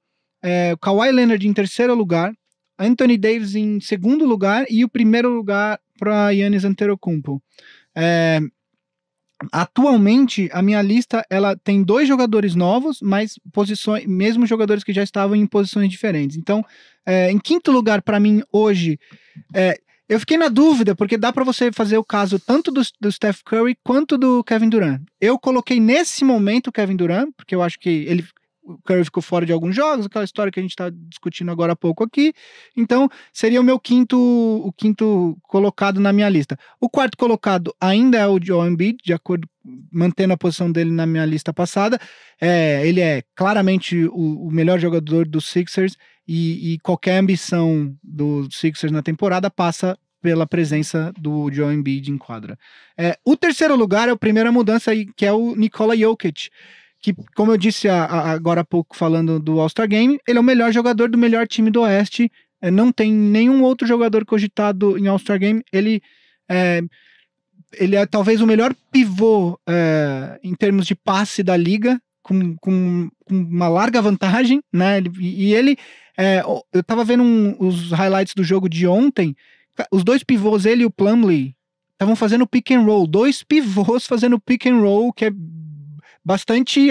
o Kawhi Leonard em terceiro lugar, Anthony Davis em segundo lugar e o primeiro lugar para Giannis Antetokounmpo. Atualmente, a minha lista ela tem 2 jogadores novos, mas mesmo jogadores que já estavam em posições diferentes. Então, em quinto lugar, para mim, hoje, eu fiquei na dúvida, porque dá para você fazer o caso tanto do Steph Curry quanto do Kevin Durant. Eu coloquei nesse momento o Kevin Durant, porque eu acho que o Curry ficou fora de alguns jogos, aquela história que a gente está discutindo agora há pouco aqui. Então, seria o quinto colocado na minha lista. O quarto colocado ainda é o Joel Embiid, mantendo a posição dele na minha lista passada. Ele é claramente o melhor jogador dos Sixers e qualquer ambição dos Sixers na temporada passa pela presença do Joel Embiid em quadra. O terceiro lugar é a primeira mudança aí, que é o Nikola Jokic, que, como eu disse agora há pouco falando do All-Star Game, ele é o melhor jogador do melhor time do Oeste. Não tem nenhum outro jogador cogitado em All-Star Game. Ele é talvez o melhor pivô em termos de passe da liga, com uma larga vantagem, né? Ele eu tava vendo os highlights do jogo de ontem, os dois pivôs, ele e o Plumlee, estavam fazendo pick and roll, 2 pivôs fazendo pick and roll, que é bastante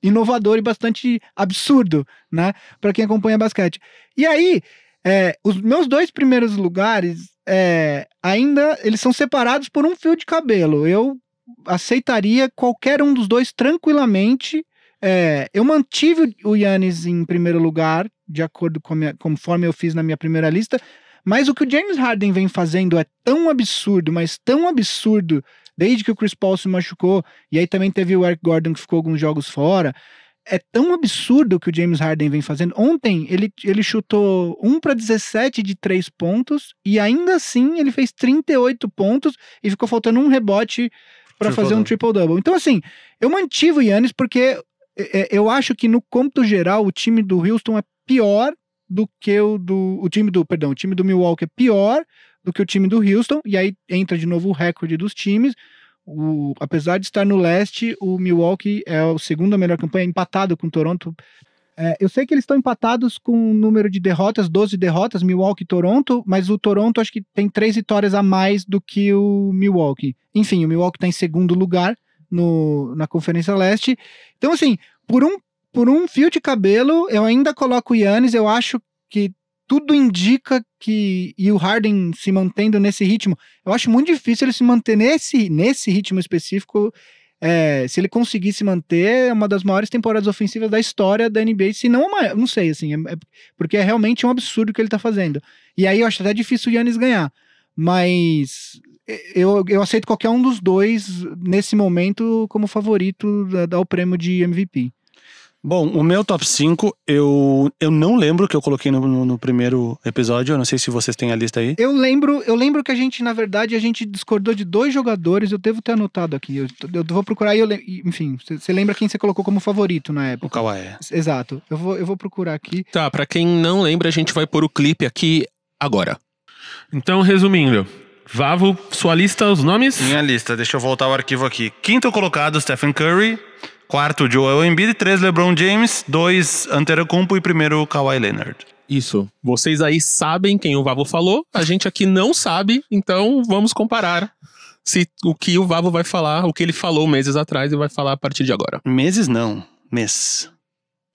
inovador e bastante absurdo, né? Para quem acompanha basquete. E aí, os meus 2 primeiros lugares, ainda, eles são separados por um fio de cabelo. Eu aceitaria qualquer um dos dois tranquilamente. Eu mantive o Giannis em primeiro lugar, de acordo conforme eu fiz na minha primeira lista, mas o que o James Harden vem fazendo é tão absurdo, mas tão absurdo, desde que o Chris Paul se machucou, e aí também teve o Eric Gordon que ficou alguns jogos fora. É tão absurdo o que o James Harden vem fazendo. Ontem ele chutou 1 para 17 de 3 pontos, e ainda assim ele fez 38 pontos e ficou faltando um rebote para fazer um triple-double. Então assim, eu mantive o Giannis porque eu acho que no cômputo geral o time do Houston é pior do que o time do Milwaukee é pior do que o time do Houston, e aí entra de novo o recorde dos times. Apesar de estar no leste, o Milwaukee é a segunda melhor campanha, empatado com o Toronto. Eu sei que eles estão empatados com o número de derrotas, 12 derrotas, Milwaukee e Toronto, mas o Toronto acho que tem 3 vitórias a mais do que o Milwaukee. Enfim, o Milwaukee está em segundo lugar na Conferência Leste. Então, assim, por um fio de cabelo, eu ainda coloco o Giannis. Eu acho que tudo indica que, e o Harden se mantendo nesse ritmo, eu acho muito difícil ele se manter nesse ritmo específico. Se ele conseguir se manter, é uma das maiores temporadas ofensivas da história da NBA, se não não sei, assim, porque é realmente um absurdo o que ele tá fazendo. E aí eu acho até difícil o Giannis ganhar, mas eu aceito qualquer um dos dois nesse momento como favorito dar o prêmio de MVP. Bom, o meu top 5, eu não lembro que eu coloquei no primeiro episódio, eu não sei se vocês têm a lista aí. Eu lembro que a gente, na verdade, discordou de 2 jogadores, eu devo ter anotado aqui, eu vou procurar, enfim, você lembra quem você colocou como favorito na época? O Kawhi. Exato, eu vou procurar aqui. Tá, pra quem não lembra, a gente vai pôr o clipe aqui agora. Então, resumindo, Vavo, sua lista, os nomes? Minha lista, deixa eu voltar ao arquivo aqui. 5º colocado, Stephen Curry. 4º, Joel Embiid. 3, LeBron James. 2, Antetokounmpo. E 1º, Kawhi Leonard. Isso. Vocês aí sabem quem o Vavo falou. A gente aqui não sabe. Então vamos comparar o que o Vavo vai falar, o que ele falou meses atrás e vai falar a partir de agora. Meses não, mês.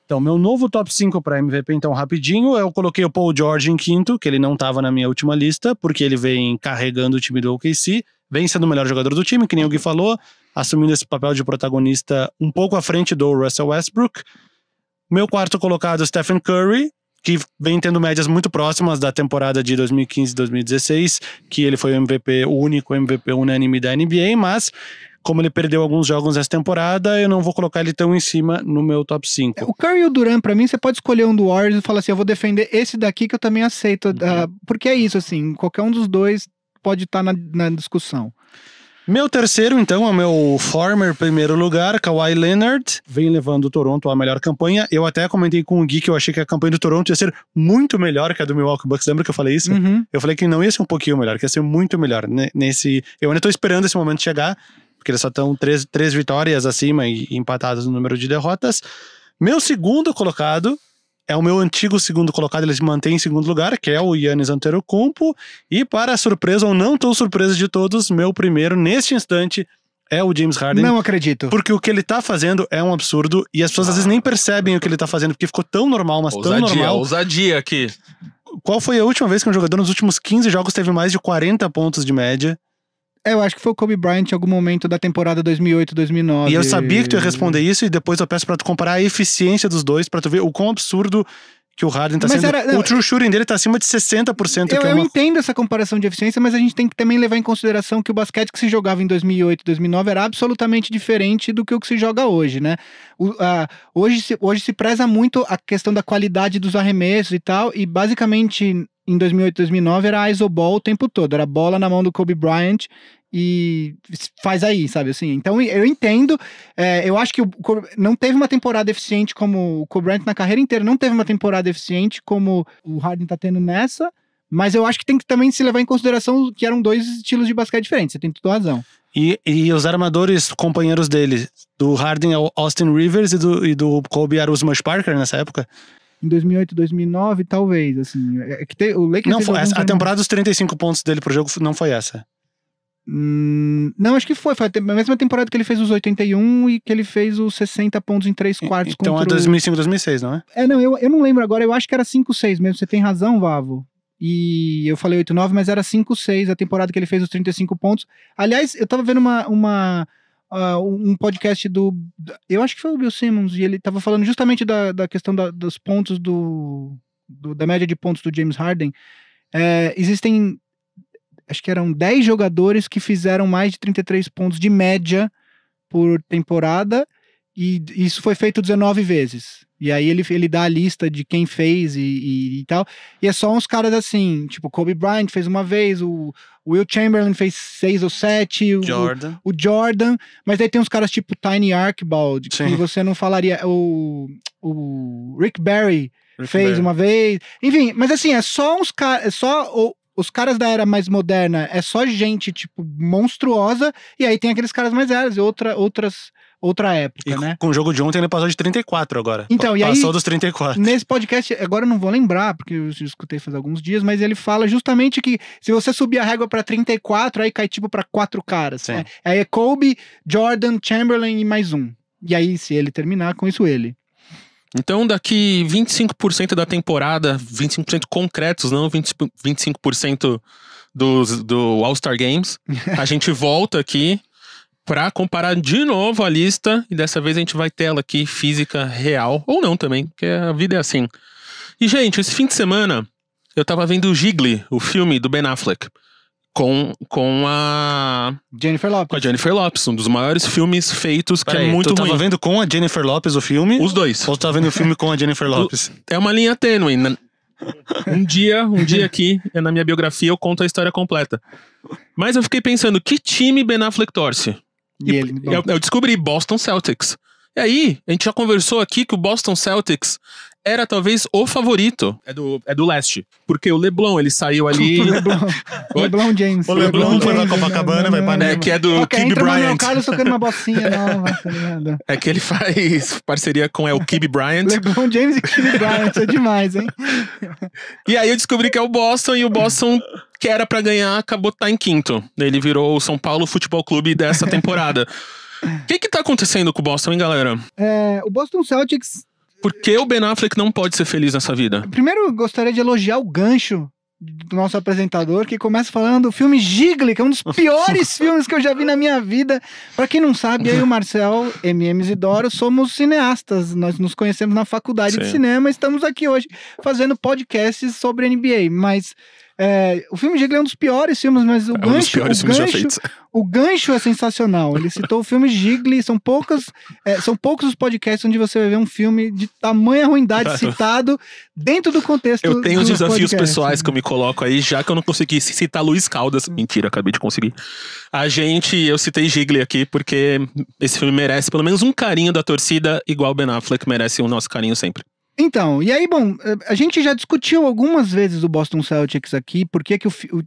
Então, meu novo top 5 para MVP, então, rapidinho, eu coloquei o Paul George em 5º, que ele não estava na minha última lista, porque ele vem carregando o time do OKC, vem sendo o melhor jogador do time, que nem o Gui falou, assumindo esse papel de protagonista um pouco à frente do Russell Westbrook. Meu 4º colocado, Stephen Curry, que vem tendo médias muito próximas da temporada de 2015-2016, que ele foi o único MVP unânime da NBA, mas como ele perdeu alguns jogos nessa temporada, eu não vou colocar ele tão em cima no meu top 5. O Curry e o Durant, pra mim, você pode escolher um do Warriors e falar assim, eu vou defender esse daqui que eu também aceito, porque é isso, assim, qualquer um dos dois pode estar na discussão. Meu 3º, então, é o meu former primeiro lugar, Kawhi Leonard, vem levando o Toronto à melhor campanha. Eu até comentei com o Gui que eu achei que a campanha do Toronto ia ser muito melhor que a do Milwaukee Bucks. Lembra que eu falei isso? Uhum. Eu falei que não ia ser um pouquinho melhor, que ia ser muito melhor. Eu ainda tô esperando esse momento chegar, porque eles só estão 3 vitórias acima e empatados no número de derrotas. Meu 2º colocado é o meu antigo 2º colocado, ele se mantém em 2º lugar, que é o Giannis Antetokounmpo. E para a surpresa, ou não tão surpresa de todos, meu 1º, neste instante, é o James Harden. Não acredito. Porque o que ele tá fazendo é um absurdo, e as pessoas às vezes nem percebem o que ele tá fazendo, porque ficou tão normal, mas tão normal. Ousadia aqui. Qual foi a última vez que um jogador nos últimos 15 jogos teve mais de 40 pontos de média? Eu acho que foi o Kobe Bryant em algum momento da temporada 2008, 2009. E eu sabia que tu ia responder isso, e depois eu peço pra tu comparar a eficiência dos dois, pra tu ver o quão absurdo que o Harden tá sendo. O true shooting dele tá acima de 60%. Eu entendo essa comparação de eficiência, mas a gente tem que também levar em consideração que o basquete que se jogava em 2008, 2009 era absolutamente diferente do que o que se joga hoje, né? Hoje se preza muito a questão da qualidade dos arremessos e tal, e basicamente em 2008, 2009 era isoball o tempo todo, era bola na mão do Kobe Bryant e faz aí, sabe assim? Então eu entendo, eu acho que não teve uma temporada eficiente como o Kobe Bryant na carreira inteira, não teve uma temporada eficiente como o Harden tá tendo nessa, mas eu acho que tem que também se levar em consideração que eram 2 estilos de basquete diferentes, você tem toda razão. E os armadores companheiros dele, do Harden é o Austin Rivers e do Kobe era o Smush Parker nessa época? Em 2008, 2009, talvez, assim. É que o Lakers Não, foi, a temporada dos 35 pontos dele pro jogo não foi essa. Não, acho que foi a mesma temporada que ele fez os 81 e que ele fez os 60 pontos em 3 quartos. Então é 2005, 2006, não é? Não, eu não lembro agora, eu acho que era 5-6 mesmo, você tem razão, Vavo. E eu falei 8-9, mas era 5-6 a temporada que ele fez os 35 pontos. Aliás, eu tava vendo um podcast eu acho que foi o Bill Simmons, e ele tava falando justamente da questão dos pontos da média de pontos do James Harden. Existem, acho que eram 10 jogadores que fizeram mais de 33 pontos de média por temporada, e isso foi feito 19 vezes. E aí ele dá a lista de quem fez e tal. E é só uns caras assim, tipo, Kobe Bryant fez uma vez, o Will Chamberlain fez 6 ou 7, o Jordan, mas aí tem uns caras tipo Tiny Archibald, que você não falaria, o Rick Barry fez uma vez. Enfim, mas assim, é só uns caras, os caras da era mais moderna, é só gente, tipo, monstruosa, e aí tem aqueles caras mais velhos, outra época, né? Com o jogo de ontem ele passou de 34 agora. Então, e aí, passou dos 34. Nesse podcast, agora eu não vou lembrar, porque eu escutei faz alguns dias, mas ele fala justamente que se você subir a régua pra 34, aí cai tipo pra 4 caras. Né? Aí é Kobe, Jordan, Chamberlain e mais um. E aí, se ele terminar, com isso ele. Então, daqui 25% da temporada, 25% concretos, não 25% do All-Star Games, a gente volta aqui pra comparar de novo a lista, e dessa vez a gente vai ter ela aqui, física, real, ou não também, porque a vida é assim. E, gente, esse fim de semana, eu tava vendo o Gigli, o filme do Ben Affleck, com a Jennifer Lopez. Com a Jennifer Lopez, um dos maiores filmes feitos, que é muito ruim. Tu tava vendo com a Jennifer Lopez o filme? Os dois. Ou tu tava vendo o filme com a Jennifer Lopez? É uma linha tênue. Um dia aqui, na minha biografia, eu conto a história completa. Mas eu fiquei pensando, que time Ben Affleck torce? Eu descobri Boston Celtics. E aí, a gente já conversou aqui que o Boston Celtics era talvez o favorito. É do leste. Porque o LeBron, ele saiu ali... LeBron James. O LeBron foi pra Copacabana, vai pra Neve. Que é do Kobe Bryant. O Carlos tocando uma bocinha nova, tá ligado? É que ele faz parceria com o Kobe Bryant. LeBron James e Kobe Bryant, é demais, hein? E aí eu descobri que é o Boston, e o Boston, que era pra ganhar, acabou de estar em quinto. Ele virou o São Paulo Futebol Clube dessa temporada. O que tá acontecendo com o Boston, hein, galera? O Boston Celtics... Por que o Ben Affleck não pode ser feliz nessa vida? Primeiro, eu gostaria de elogiar o gancho do nosso apresentador, que começa falando do filme Gigli, que é um dos piores filmes que eu já vi na minha vida. Pra quem não sabe, eu e o Marcel, Isidoro, somos cineastas. Nós nos conhecemos na faculdade de cinema e estamos aqui hoje fazendo podcasts sobre NBA. Mas o filme Gigli é um dos piores filmes, mas o gancho é sensacional. Ele citou o filme Gigli, são poucos os podcasts onde você vai ver um filme de tamanha ruindade citado dentro do contexto. Eu tenho os desafios pessoais que eu me coloco aí, já que eu não consegui citar Luiz Caldas. Mentira, acabei de conseguir. Eu citei Gigli aqui porque esse filme merece pelo menos um carinho da torcida, igual Ben Affleck merece o nosso carinho sempre. Então, e aí, bom, a gente já discutiu algumas vezes o Boston Celtics aqui, por que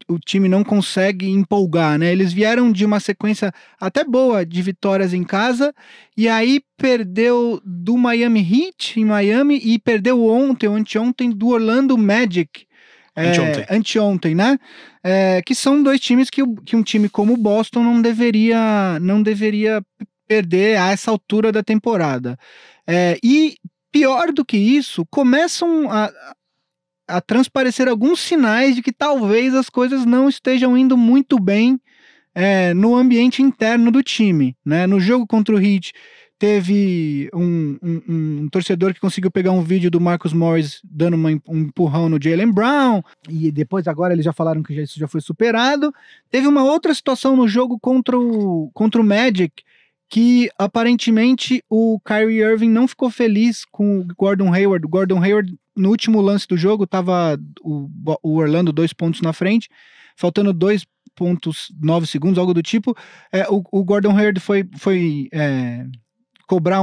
o time não consegue empolgar, né? Eles vieram de uma sequência até boa de vitórias em casa, e aí perdeu do Miami Heat em Miami, e perdeu anteontem do Orlando Magic. Anteontem, né? Que são dois times que um time como o Boston não deveria perder a essa altura da temporada. E pior do que isso, começam a transparecer alguns sinais de que talvez as coisas não estejam indo muito bem no ambiente interno do time, né? No jogo contra o Heat, teve um torcedor que conseguiu pegar um vídeo do Marcus Morris dando um empurrão no Jaylen Brown, e depois agora eles já falaram que isso já foi superado. Teve uma outra situação no jogo contra o Magic, que aparentemente o Kyrie Irving não ficou feliz com o Gordon Hayward. O Gordon Hayward, no último lance do jogo, tava o Orlando 2 pontos na frente, faltando 2,9 segundos, algo do tipo. O Gordon Hayward foi cobrar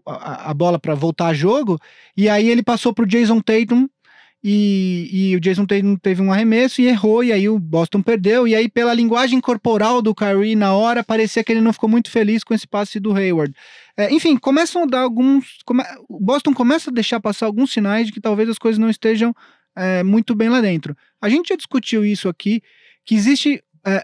a bola para voltar a jogo, e aí ele passou pro Jason Tatum, e o Jason Tatum teve um arremesso e errou, e aí o Boston perdeu, e aí pela linguagem corporal do Kyrie na hora, parecia que ele não ficou muito feliz com esse passe do Hayward. Enfim, começam a dar o Boston começa a deixar passar alguns sinais de que talvez as coisas não estejam muito bem lá dentro. A gente já discutiu isso aqui, que existe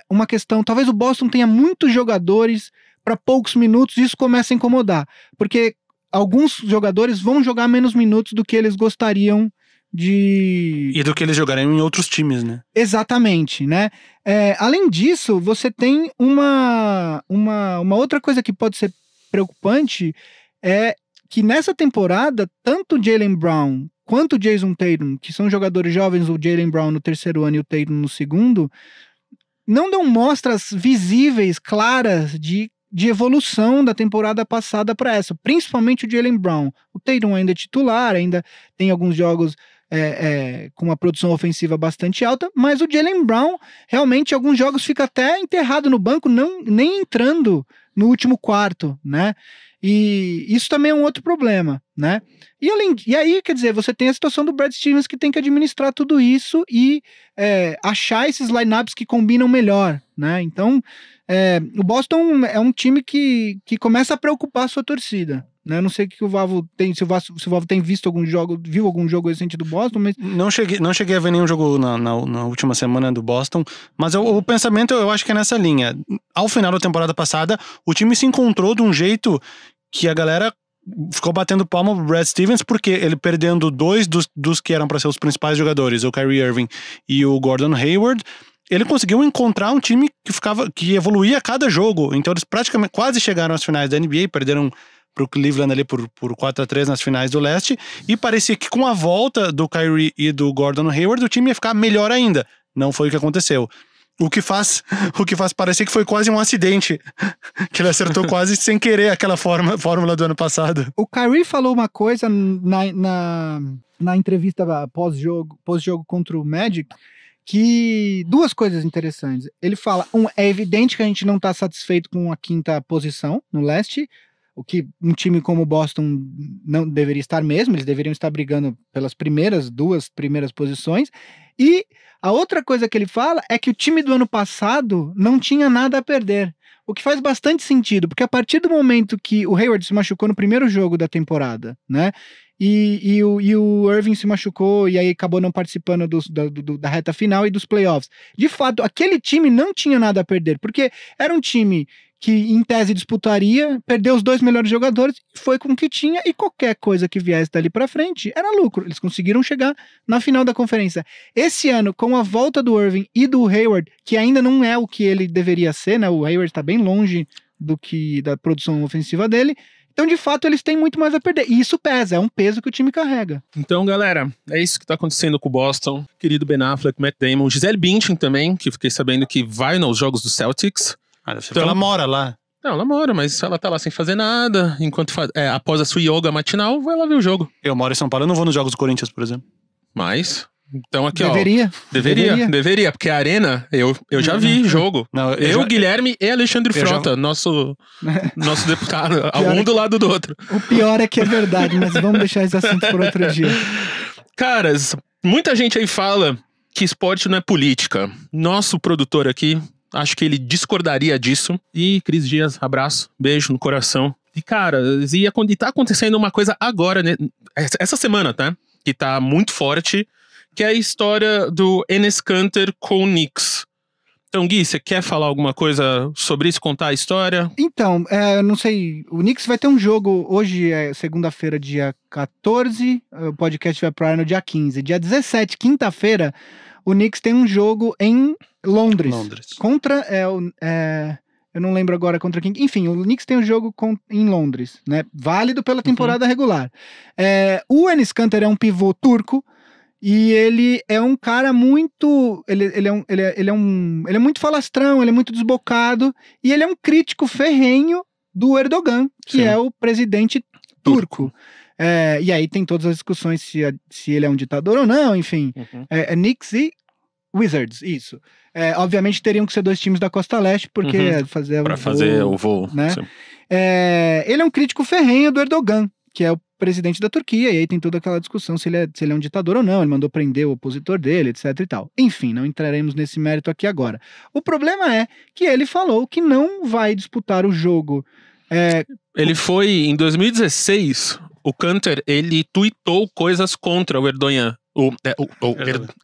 uma questão, talvez o Boston tenha muitos jogadores para poucos minutos, e isso começa a incomodar, porque alguns jogadores vão jogar menos minutos do que eles gostariam de... E do que eles jogariam em outros times, né? Exatamente, né? Além disso, você tem uma outra coisa que pode ser preocupante, é que nessa temporada, tanto o Jaylen Brown quanto o Jason Tatum, que são jogadores jovens, o Jaylen Brown no terceiro ano e o Tatum no segundo, não dão mostras visíveis, claras, de evolução da temporada passada para essa, principalmente o Jaylen Brown. O Tatum ainda é titular, ainda tem alguns jogos com uma produção ofensiva bastante alta, mas o Jaylen Brown realmente alguns jogos fica até enterrado no banco, nem entrando no último quarto, né? E isso também é um outro problema, né? E aí, quer dizer, você tem a situação do Brad Stevens que tem que administrar tudo isso e achar esses lineups que combinam melhor, né? Então, o Boston é um time que começa a preocupar a sua torcida, né? Não sei o que o Vavo tem, se o Vavo tem visto viu algum jogo recente do Boston, mas... Não cheguei a ver nenhum jogo na última semana do Boston, mas o pensamento eu acho que é nessa linha. Ao final da temporada passada, o time se encontrou de um jeito que a galera ficou batendo palma pro Brad Stevens, porque ele perdendo dois dos que eram para ser os principais jogadores, o Kyrie Irving e o Gordon Hayward, ele conseguiu encontrar um time que evoluía a cada jogo. Então eles praticamente quase chegaram às finais da NBA, perderam pro Cleveland ali por 4-3 nas finais do leste, e parecia que com a volta do Kyrie e do Gordon Hayward o time ia ficar melhor ainda. Não foi o que aconteceu. O que faz parecer que foi quase um acidente, que ele acertou quase sem querer aquela fórmula do ano passado. O Kyrie falou uma coisa na entrevista pós-jogo contra o Magic, que duas coisas interessantes. Ele fala, é evidente que a gente não está satisfeito com a quinta posição no leste, o que um time como o Boston não deveria estar mesmo, eles deveriam estar brigando pelas duas primeiras posições. E a outra coisa que ele fala é que o time do ano passado não tinha nada a perder, o que faz bastante sentido, porque a partir do momento que o Hayward se machucou no primeiro jogo da temporada, né, e o Irving se machucou e aí acabou não participando da reta final e dos playoffs, de fato, aquele time não tinha nada a perder, porque era um time que em tese disputaria, perdeu os dois melhores jogadores, foi com o que tinha, e qualquer coisa que viesse dali pra frente era lucro. Eles conseguiram chegar na final da conferência. Esse ano, com a volta do Irving e do Hayward, que ainda não é o que ele deveria ser, né? O Hayward tá bem longe da produção ofensiva dele. Então, de fato, eles têm muito mais a perder. E isso pesa, é um peso que o time carrega. Então, galera, é isso que tá acontecendo com o Boston. Querido Ben Affleck, Matt Damon, Gisele Bündchen também, que fiquei sabendo que vai nos jogos do Celtics. Então, ela mora lá. Não, ela mora, mas ela tá lá sem fazer nada, enquanto após a sua yoga matinal, vai lá ver o jogo. Eu moro em São Paulo, eu não vou nos jogos do Corinthians, por exemplo. Mas, então aqui, Deveria, porque a Arena, eu já vi jogo. Não, eu Guilherme e Alexandre Frota, nosso deputado, um do lado do outro. O pior é que é verdade, mas vamos deixar esse assunto por outro dia. Caras, muita gente aí fala que esporte não é política. Nosso produtor aqui, acho que ele discordaria disso. E Cris Dias, abraço, beijo no coração. E cara, e tá acontecendo uma coisa agora, né? Essa semana, tá? Que tá muito forte, que é a história do Enes Kanter com o Knicks. Então, Gui, você quer falar alguma coisa sobre isso, contar a história? Então, não sei, o Knicks vai ter um jogo, hoje é segunda-feira, dia 14, o podcast vai pro ar no dia 15. Dia 17, quinta-feira, o Knicks tem um jogo em Londres. Contra, eu não lembro agora contra quem, enfim, o Knicks tem um jogo em Londres, né, válido pela temporada regular. O Enes Kanter é um pivô turco, e ele é um cara muito, ele é muito falastrão, ele é muito desbocado, e ele é um crítico ferrenho do Erdogan, que é o presidente turco. E aí tem todas as discussões se ele é um ditador ou não, enfim. Knicks e Wizards, isso. Obviamente teriam que ser dois times da Costa Leste, porque fazer o voo, né? Ele é um crítico ferrenho do Erdogan, que é o presidente da Turquia, e aí tem toda aquela discussão se ele é um ditador ou não, ele mandou prender o opositor dele, etc e tal. Enfim, não entraremos nesse mérito aqui agora. O problema é que ele falou que não vai disputar o jogo. Ele foi, em 2016, o Kanter, ele tweetou coisas contra o Erdogan.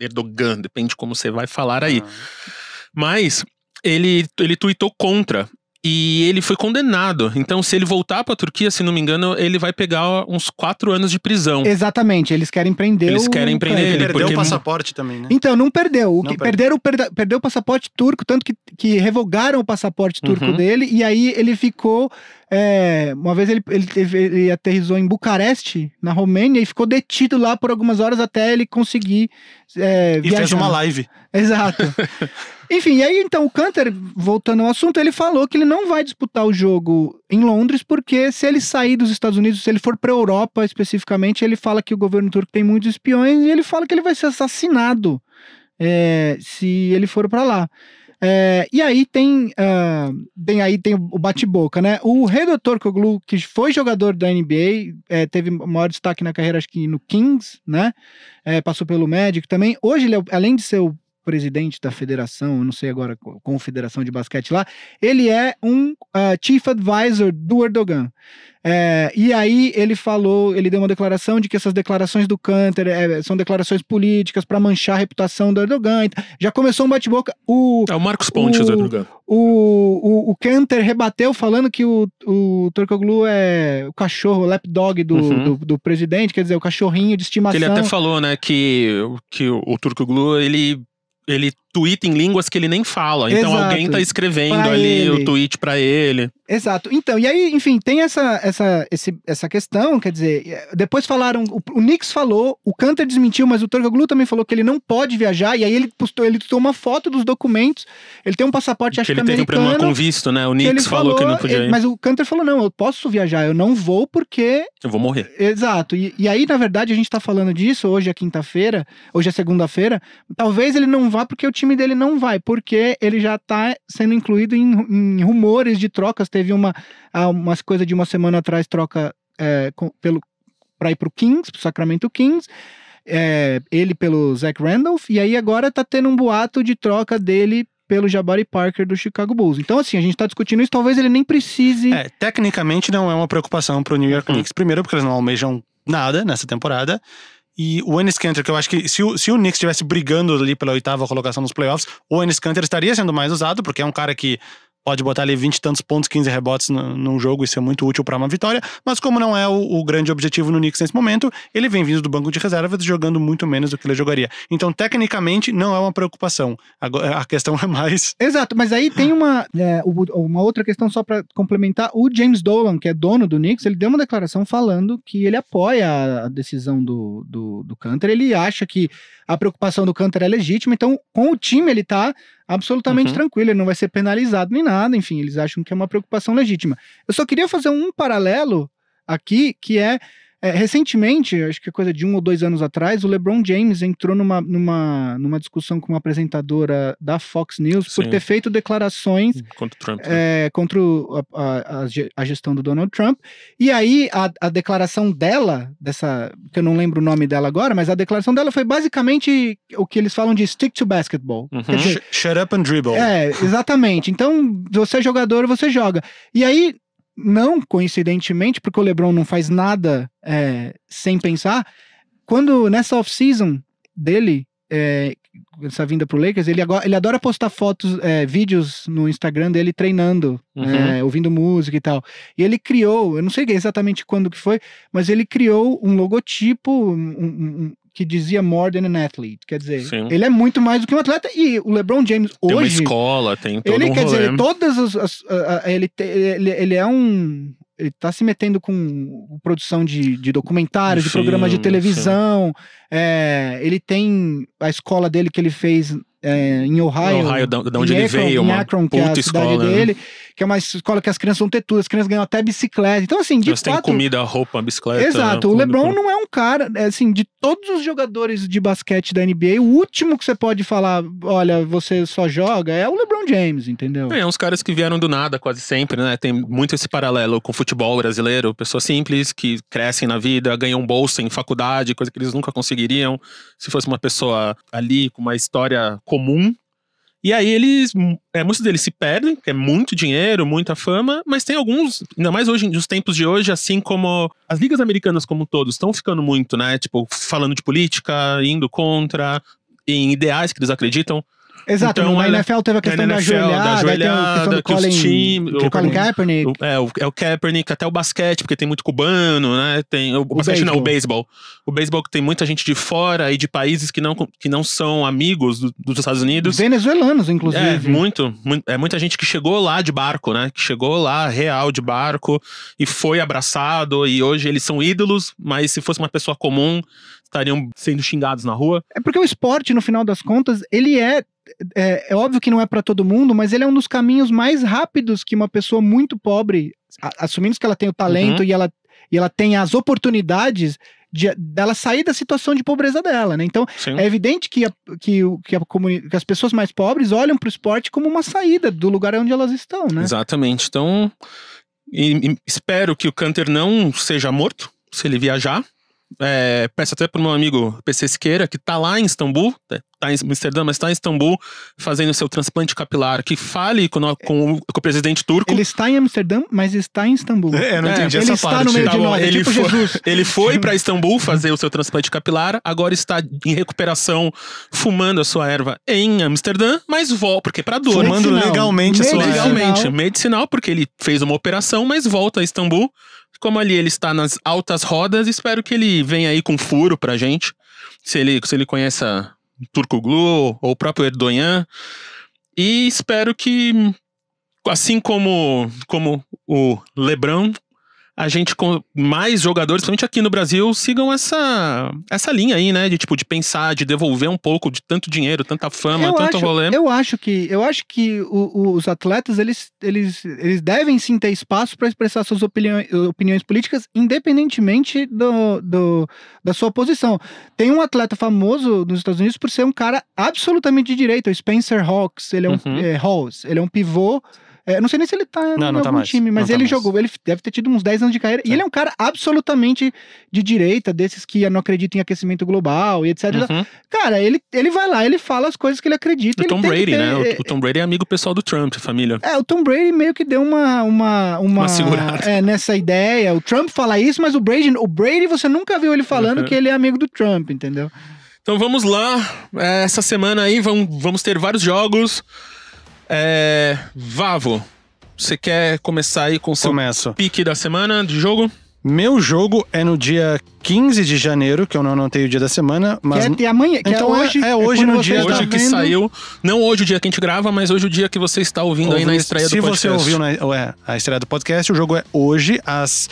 Erdogan, depende de como você vai falar aí. Mas ele tweetou contra. E ele foi condenado. Então, se ele voltar pra Turquia, se não me engano, ele vai pegar uns 4 anos de prisão. Exatamente, eles querem prender Eles querem prender ele. Perdeu porque o passaporte também, né? Então, não perdeu. Não Perdeu o passaporte turco, tanto que revogaram o passaporte turco dele, e aí ele ficou... uma vez ele aterrissou em Bucareste, na Romênia, e ficou detido lá por algumas horas até ele conseguir E viajar. fez uma live. Exato. Enfim, e aí então o Kanter, voltando ao assunto, ele falou que ele não vai disputar o jogo em Londres, porque se ele sair dos Estados Unidos, se ele for pra Europa especificamente, ele fala que o governo turco tem muitos espiões, e ele fala que ele vai ser assassinado se ele for pra lá. E aí tem o bate-boca, né? O Hedo Turkoglu, que foi jogador da NBA, teve maior destaque na carreira, acho que no Kings, né? Passou pelo Magic também. Hoje, ele, além de ser o presidente da federação, eu não sei agora, confederação de basquete lá, ele é um chief advisor do Erdogan. E aí ele deu uma declaração de que essas declarações do Kanter são declarações políticas para manchar a reputação do Erdogan. Já começou um bate-boca. O Marcos Pontes do Erdogan. O Kanter rebateu falando que o Turkoglu é o cachorro, o lapdog do presidente, quer dizer, o cachorrinho de estimação. Que ele até falou, né, que o Turkoglu, ele tweeta em línguas que ele nem fala. Então Exato. alguém tá escrevendo Pra ali ele. o tweet pra ele. Exato. Então, e aí, enfim, tem essa questão, quer dizer, depois falaram, o Knicks falou, o Kanter desmentiu, mas o Turkoglu também falou que ele não pode viajar, e aí ele postou uma foto dos documentos, ele tem um passaporte, acho que ele teve um problema americano. com visto, né? O Knicks falou que não podia ir. Mas o Kanter falou, não, eu posso viajar, eu não vou porque... Eu vou morrer. Exato. E aí, na verdade, a gente tá falando disso, hoje é quinta-feira, hoje é segunda-feira, talvez ele não vá porque o time dele não vai, porque ele já tá sendo incluído em rumores de trocas. Teve umas coisas de uma semana atrás, troca pra ir pro Kings, pro Sacramento Kings, ele pelo Zach Randolph, e aí agora tá tendo um boato de troca dele pelo Jabari Parker do Chicago Bulls. Então, assim, a gente tá discutindo isso, talvez ele nem precise... Tecnicamente não é uma preocupação pro New York Knicks, primeiro porque eles não almejam nada nessa temporada, e o Enes Kanter, que eu acho que se o Knicks estivesse brigando ali pela 8ª colocação nos playoffs, o Enes Kanter estaria sendo mais usado, porque é um cara que pode botar ali 20 e tantos pontos, 15 rebotes num jogo e ser muito útil para uma vitória, mas como não é o grande objetivo no Knicks nesse momento, ele vem vindo do banco de reservas jogando muito menos do que ele jogaria. Então, tecnicamente, não é uma preocupação. Agora, a questão é mais... Exato, mas aí tem uma outra questão só para complementar. O James Dolan, que é dono do Knicks, ele deu uma declaração falando que ele apoia a decisão do Kanter, ele acha que a preocupação do Kanter é legítima, então com o time ele tá absolutamente tranquilo, ele não vai ser penalizado nem nada, enfim, eles acham que é uma preocupação legítima. Eu só queria fazer um paralelo aqui, que recentemente, acho que é coisa de 1 ou 2 anos atrás, o LeBron James entrou numa discussão com uma apresentadora da Fox News por ter feito declarações contra o Trump, contra a gestão do Donald Trump, e aí a declaração dela, que eu não lembro o nome dela agora, mas a declaração dela foi basicamente o que eles falam de stick to basketball. Quer dizer, shut up and dribble. Exatamente. Então, você é jogador, você joga. E aí, não coincidentemente, porque o LeBron não faz nada sem pensar, quando nessa off-season dele, essa vinda pro Lakers, ele adora postar fotos, vídeos no Instagram dele treinando, ouvindo música e tal. E ele criou, eu não sei exatamente quando que foi, mas ele criou um logotipo que dizia more than an athlete, quer dizer, ele é muito mais do que um atleta, e o LeBron James hoje... Tem uma escola, tem todo um rolê. Quer dizer, todas ele tá se metendo com produção de documentários, de programas de televisão, ele tem a escola dele que ele fez em Ohio. Ohio, de onde ele veio, em Akron, que é a cidade dele, que é uma escola que as crianças vão ter tudo, as crianças ganham até bicicleta. Então, assim, de Eles fato... têm comida, roupa, bicicleta. Exato, o LeBron não é um cara, assim, de todos os jogadores de basquete da NBA, o último que você pode falar, olha, você só joga, é o LeBron James, entendeu? É uns caras que vieram do nada quase sempre, né? Tem muito esse paralelo com o futebol brasileiro, pessoas simples que crescem na vida, ganham bolsa em faculdade, coisa que eles nunca conseguiriam se fosse uma pessoa ali com uma história comum. E aí muitos deles se perdem, que é muito dinheiro, muita fama, mas tem alguns, ainda mais hoje, nos tempos de hoje, assim como as ligas americanas como todos estão ficando muito, né? Tipo, falando de política, indo contra, em ideais que eles acreditam. Exato, então, na NFL teve a questão da joelhada, do Colin Kaepernick. É o Kaepernick, até o basquete, porque tem muito cubano, né? Tem o basquete não, o beisebol. O beisebol que tem muita gente de fora e de países que não são amigos dos Estados Unidos. Venezuelanos, inclusive. Muita gente que chegou lá de barco, né? Que chegou lá real de barco e foi abraçado, e hoje eles são ídolos, mas se fosse uma pessoa comum, estariam sendo xingados na rua. É porque o esporte, no final das contas, ele é óbvio que não é pra todo mundo, mas ele é um dos caminhos mais rápidos que uma pessoa muito pobre, assumindo que ela tem o talento e ela tem as oportunidades dela sair da situação de pobreza dela, né? Então, sim, é evidente que as pessoas mais pobres olham pro esporte como uma saída do lugar onde elas estão, né? Exatamente. Então, espero que o Kanter não seja morto, se ele viajar. Peço até pro meu amigo PC Siqueira, que tá lá em Istambul, tá em Amsterdã, mas tá em Istambul fazendo seu transplante capilar, que fale com o presidente turco. Ele está em Amsterdã, mas está em Istambul. Eu não entendi essa parte. Ele está no meio de nós, tipo Jesus. Ele foi pra Istambul fazer o seu transplante capilar, agora está em recuperação, fumando a sua erva em Amsterdã, mas volta, porque pra dor. Fumando legalmente a sua erva. Medicinal, porque ele fez uma operação, mas volta a Istambul. Como ali ele está nas altas rodas, espero que ele venha aí com furo pra gente. Se ele conhece a Turkoglu ou o próprio Erdogan. E espero que, assim como o LeBron, a gente com mais jogadores, principalmente aqui no Brasil, sigam essa linha aí, né? De pensar, de devolver um pouco de tanto dinheiro, tanta fama, tanto rolê. Eu acho que os atletas, eles devem sim ter espaço para expressar suas opiniões políticas, independentemente da sua posição. Tem um atleta famoso nos Estados Unidos por ser um cara absolutamente de direita, o Spencer Hawks. Ele é um pivô. Não sei nem se ele tá em algum time, mas ele jogou, ele deve ter tido uns 10 anos de carreira, e ele é um cara absolutamente de direita, desses que não acreditam em aquecimento global e etc. Cara, ele vai lá, ele fala as coisas que ele acredita. O Tom Brady, né? O Tom Brady é amigo pessoal do Trump, família. O Tom Brady meio que deu uma segurada. Nessa ideia. O Trump fala isso, mas o Brady você nunca viu ele falando que ele é amigo do Trump, entendeu? Então vamos lá, essa semana aí vamos ter vários jogos. Vavo, você quer começar aí com o seu pique da semana de jogo? Meu jogo é no dia 15 de janeiro, que eu não anotei o dia da semana, mas... Que é amanhã, que então é hoje no dia... Hoje que saiu, não hoje o dia que a gente grava, mas hoje o dia que você está ouvindo aí na estreia do podcast. Se você ouviu a estreia do podcast, o jogo é hoje, às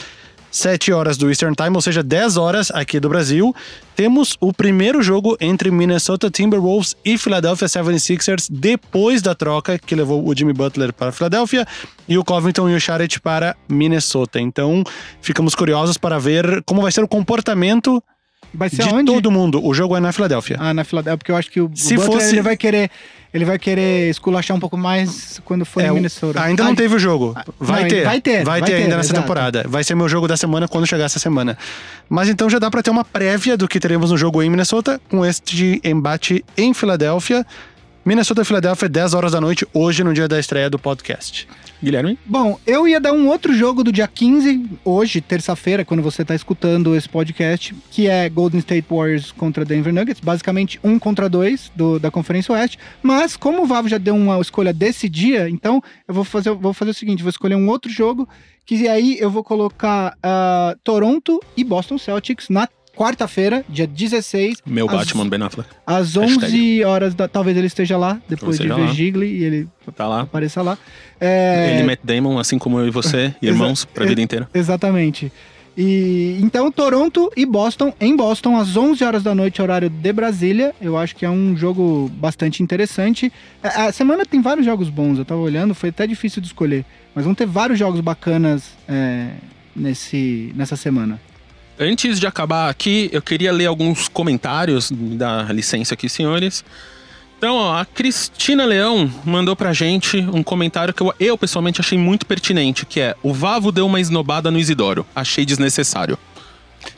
7 horas do Eastern Time, ou seja, 10 horas aqui do Brasil. Temos o primeiro jogo entre Minnesota Timberwolves e Philadelphia 76ers depois da troca que levou o Jimmy Butler para Philadelphia e o Covington e o Saric para Minnesota. Então, ficamos curiosos para ver como vai ser o comportamento de todo mundo. O jogo é na Filadélfia. Na Filadélfia, porque eu acho que o Butler ele vai querer esculachar um pouco mais quando for em Minnesota. Ainda não teve o jogo. Vai ter ainda nessa exato. temporada. Vai ser meu jogo da semana quando chegar essa semana. Mas então já dá pra ter uma prévia do que teremos no jogo em Minnesota com este embate em Filadélfia. Minnesota e Filadélfia, 10 horas da noite, hoje no dia da estreia do podcast. Guilherme? Bom, eu ia dar um outro jogo do dia 15, hoje, terça-feira, quando você tá escutando esse podcast, que é Golden State Warriors contra Denver Nuggets, basicamente 1 contra 2 da Conferência Oeste, mas como o Vavo já deu uma escolha desse dia, então eu vou fazer o seguinte, vou escolher um outro jogo, que aí eu vou colocar Toronto e Boston Celtics na quarta-feira, dia 16. Meu Batman Ben Affleck. Às 11 horas talvez ele esteja lá, depois de ver Gigli e ele tá lá. Apareça lá. Ele e Matt Damon, assim como eu e você, irmãos pra vida inteira. Exatamente. E então Toronto e Boston, em Boston, às 11 horas da noite, horário de Brasília. Eu acho que é um jogo bastante interessante. A semana tem vários jogos bons, eu tava olhando, foi até difícil de escolher. Mas vão ter vários jogos bacanas nessa semana. Antes de acabar aqui, eu queria ler alguns comentários, me dá licença aqui, senhores. Então, ó, a Cristina Leão mandou pra gente um comentário que eu pessoalmente achei muito pertinente, que é: o Vavo deu uma esnobada no Isidoro. Achei desnecessário.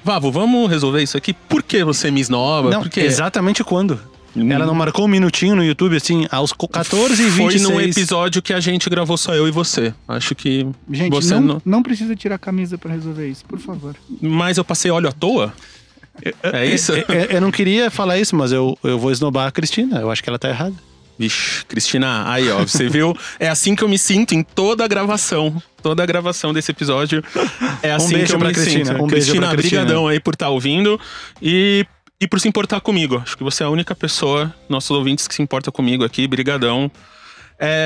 Vavo, vamos resolver isso aqui? Por que você me esnoba? Não, Porque exatamente quando? Ela não marcou um minutinho no YouTube, assim, aos 14h26. Foi num episódio que a gente gravou só eu e você. Acho que gente, você não precisa tirar a camisa pra resolver isso, por favor. Mas eu passei óleo à toa? É isso? Eu não queria falar isso, mas eu vou esnobar a Cristina. Eu acho que ela tá errada. Vixe, Cristina, aí ó, você viu? É assim que eu me sinto em toda a gravação. Toda a gravação desse episódio. É assim que eu me sinto. Cristina, brigadão aí por estar ouvindo e por se importar comigo. Acho que você é a única pessoa, nossos ouvintes, que se importa comigo aqui. Brigadão.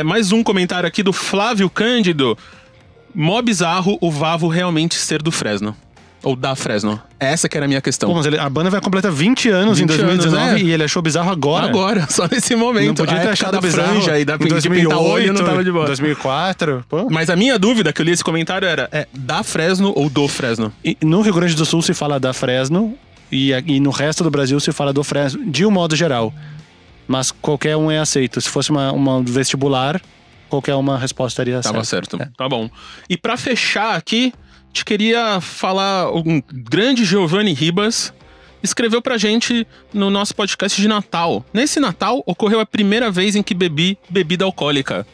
Mais um comentário aqui do Flávio Cândido. Mó bizarro o Vavo realmente ser do Fresno. Ou da Fresno. Essa que era a minha questão. Pô, mas a banda vai completar 20 anos em 2019 e ele achou bizarro agora. Agora, só nesse momento. Não podia ter achado bizarro franja e da em 2008, não tava de boa. 2004. Pô. Mas a minha dúvida que eu li esse comentário era: da Fresno ou do Fresno? E no Rio Grande do Sul se fala da Fresno e no resto do Brasil se fala do Fresno, de um modo geral. Mas qualquer um é aceito. Se fosse uma vestibular, qualquer uma resposta estaria certa. Tava certo. Tá bom. E pra fechar aqui, te queria falar, um grande Giovanni Ribas escreveu pra gente no nosso podcast de Natal. Nesse Natal, ocorreu a primeira vez em que bebi bebida alcoólica.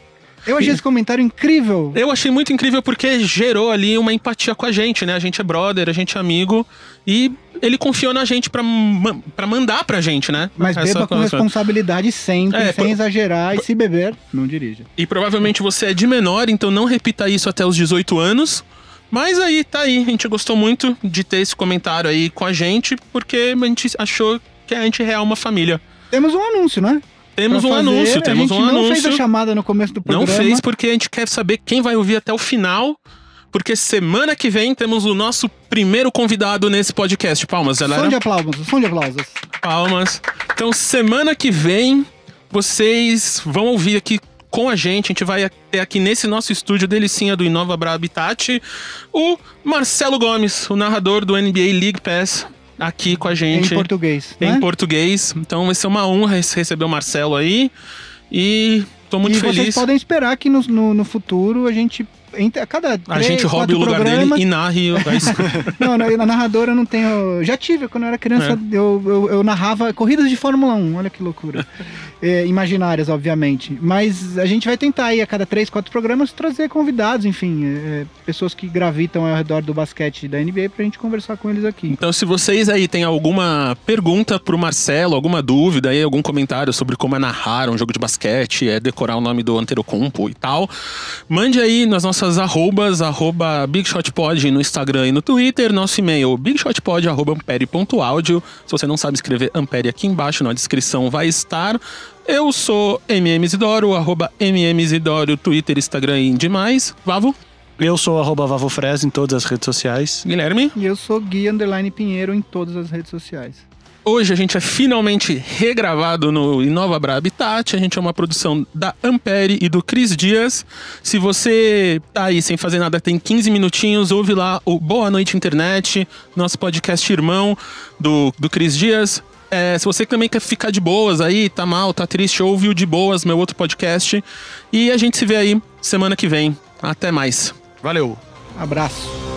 Eu achei esse comentário incrível. Eu achei muito incrível porque gerou ali uma empatia com a gente, né? A gente é brother, a gente é amigo e ele confiou na gente pra mandar pra gente, né? Mas beba com responsabilidade sempre, sem exagerar, e se beber, não dirija. E provavelmente você é de menor, então não repita isso até os 18 anos. Mas aí, tá aí, a gente gostou muito de ter esse comentário aí com a gente, porque a gente achou que a gente é uma família. Temos um anúncio, né? Temos um anúncio. A gente não fez a chamada no começo do programa. Não fez porque a gente quer saber quem vai ouvir até o final, porque semana que vem temos o nosso primeiro convidado nesse podcast. Palmas, galera. Som de aplausos. Palmas. Então, semana que vem, vocês vão ouvir aqui com a gente vai ter aqui nesse nosso estúdio delicinha do Inova Bra Habitat o Marcelo Gomes, o narrador do NBA League Pass, aqui com a gente. Em português, né? Em português. Então vai ser uma honra receber o Marcelo aí. E tô muito feliz. Vocês podem esperar que no futuro a gente... A gente roube o lugar dele e narre. Não, na narradora eu não tenho... Já tive, quando eu era criança, eu narrava corridas de Fórmula 1, olha que loucura. Imaginárias, obviamente. Mas a gente vai tentar aí, a cada 3, 4 programas, trazer convidados, enfim, pessoas que gravitam ao redor do basquete da NBA pra gente conversar com eles aqui. Então, se vocês aí têm alguma pergunta pro Marcelo, alguma dúvida aí, algum comentário sobre como é narrar um jogo de basquete, decorar o nome do Antetokounmpo e tal, mande aí nas nossas arrobas, @BigShotPod no Instagram e no Twitter, nosso e-mail bigshotpod@ampere.audio. Se você não sabe escrever Ampere, aqui embaixo na descrição vai estar. Eu sou @MMZidoro, @MMZidoro, Twitter, Instagram e demais. Vavo? Eu sou @VavoFres em todas as redes sociais. Guilherme? E eu sou Gui_Pinheiro em todas as redes sociais. Hoje a gente é finalmente regravado no Inova Bra Habitat. A gente é uma produção da Ampere e do Cris Dias. Se você tá aí sem fazer nada, tem 15 minutinhos, ouve lá o Boa Noite Internet, nosso podcast irmão do Cris Dias. Se você também quer ficar de boas aí, tá mal, tá triste, ouve o De Boas, meu outro podcast. E a gente se vê aí semana que vem. Até mais. Valeu. Abraço.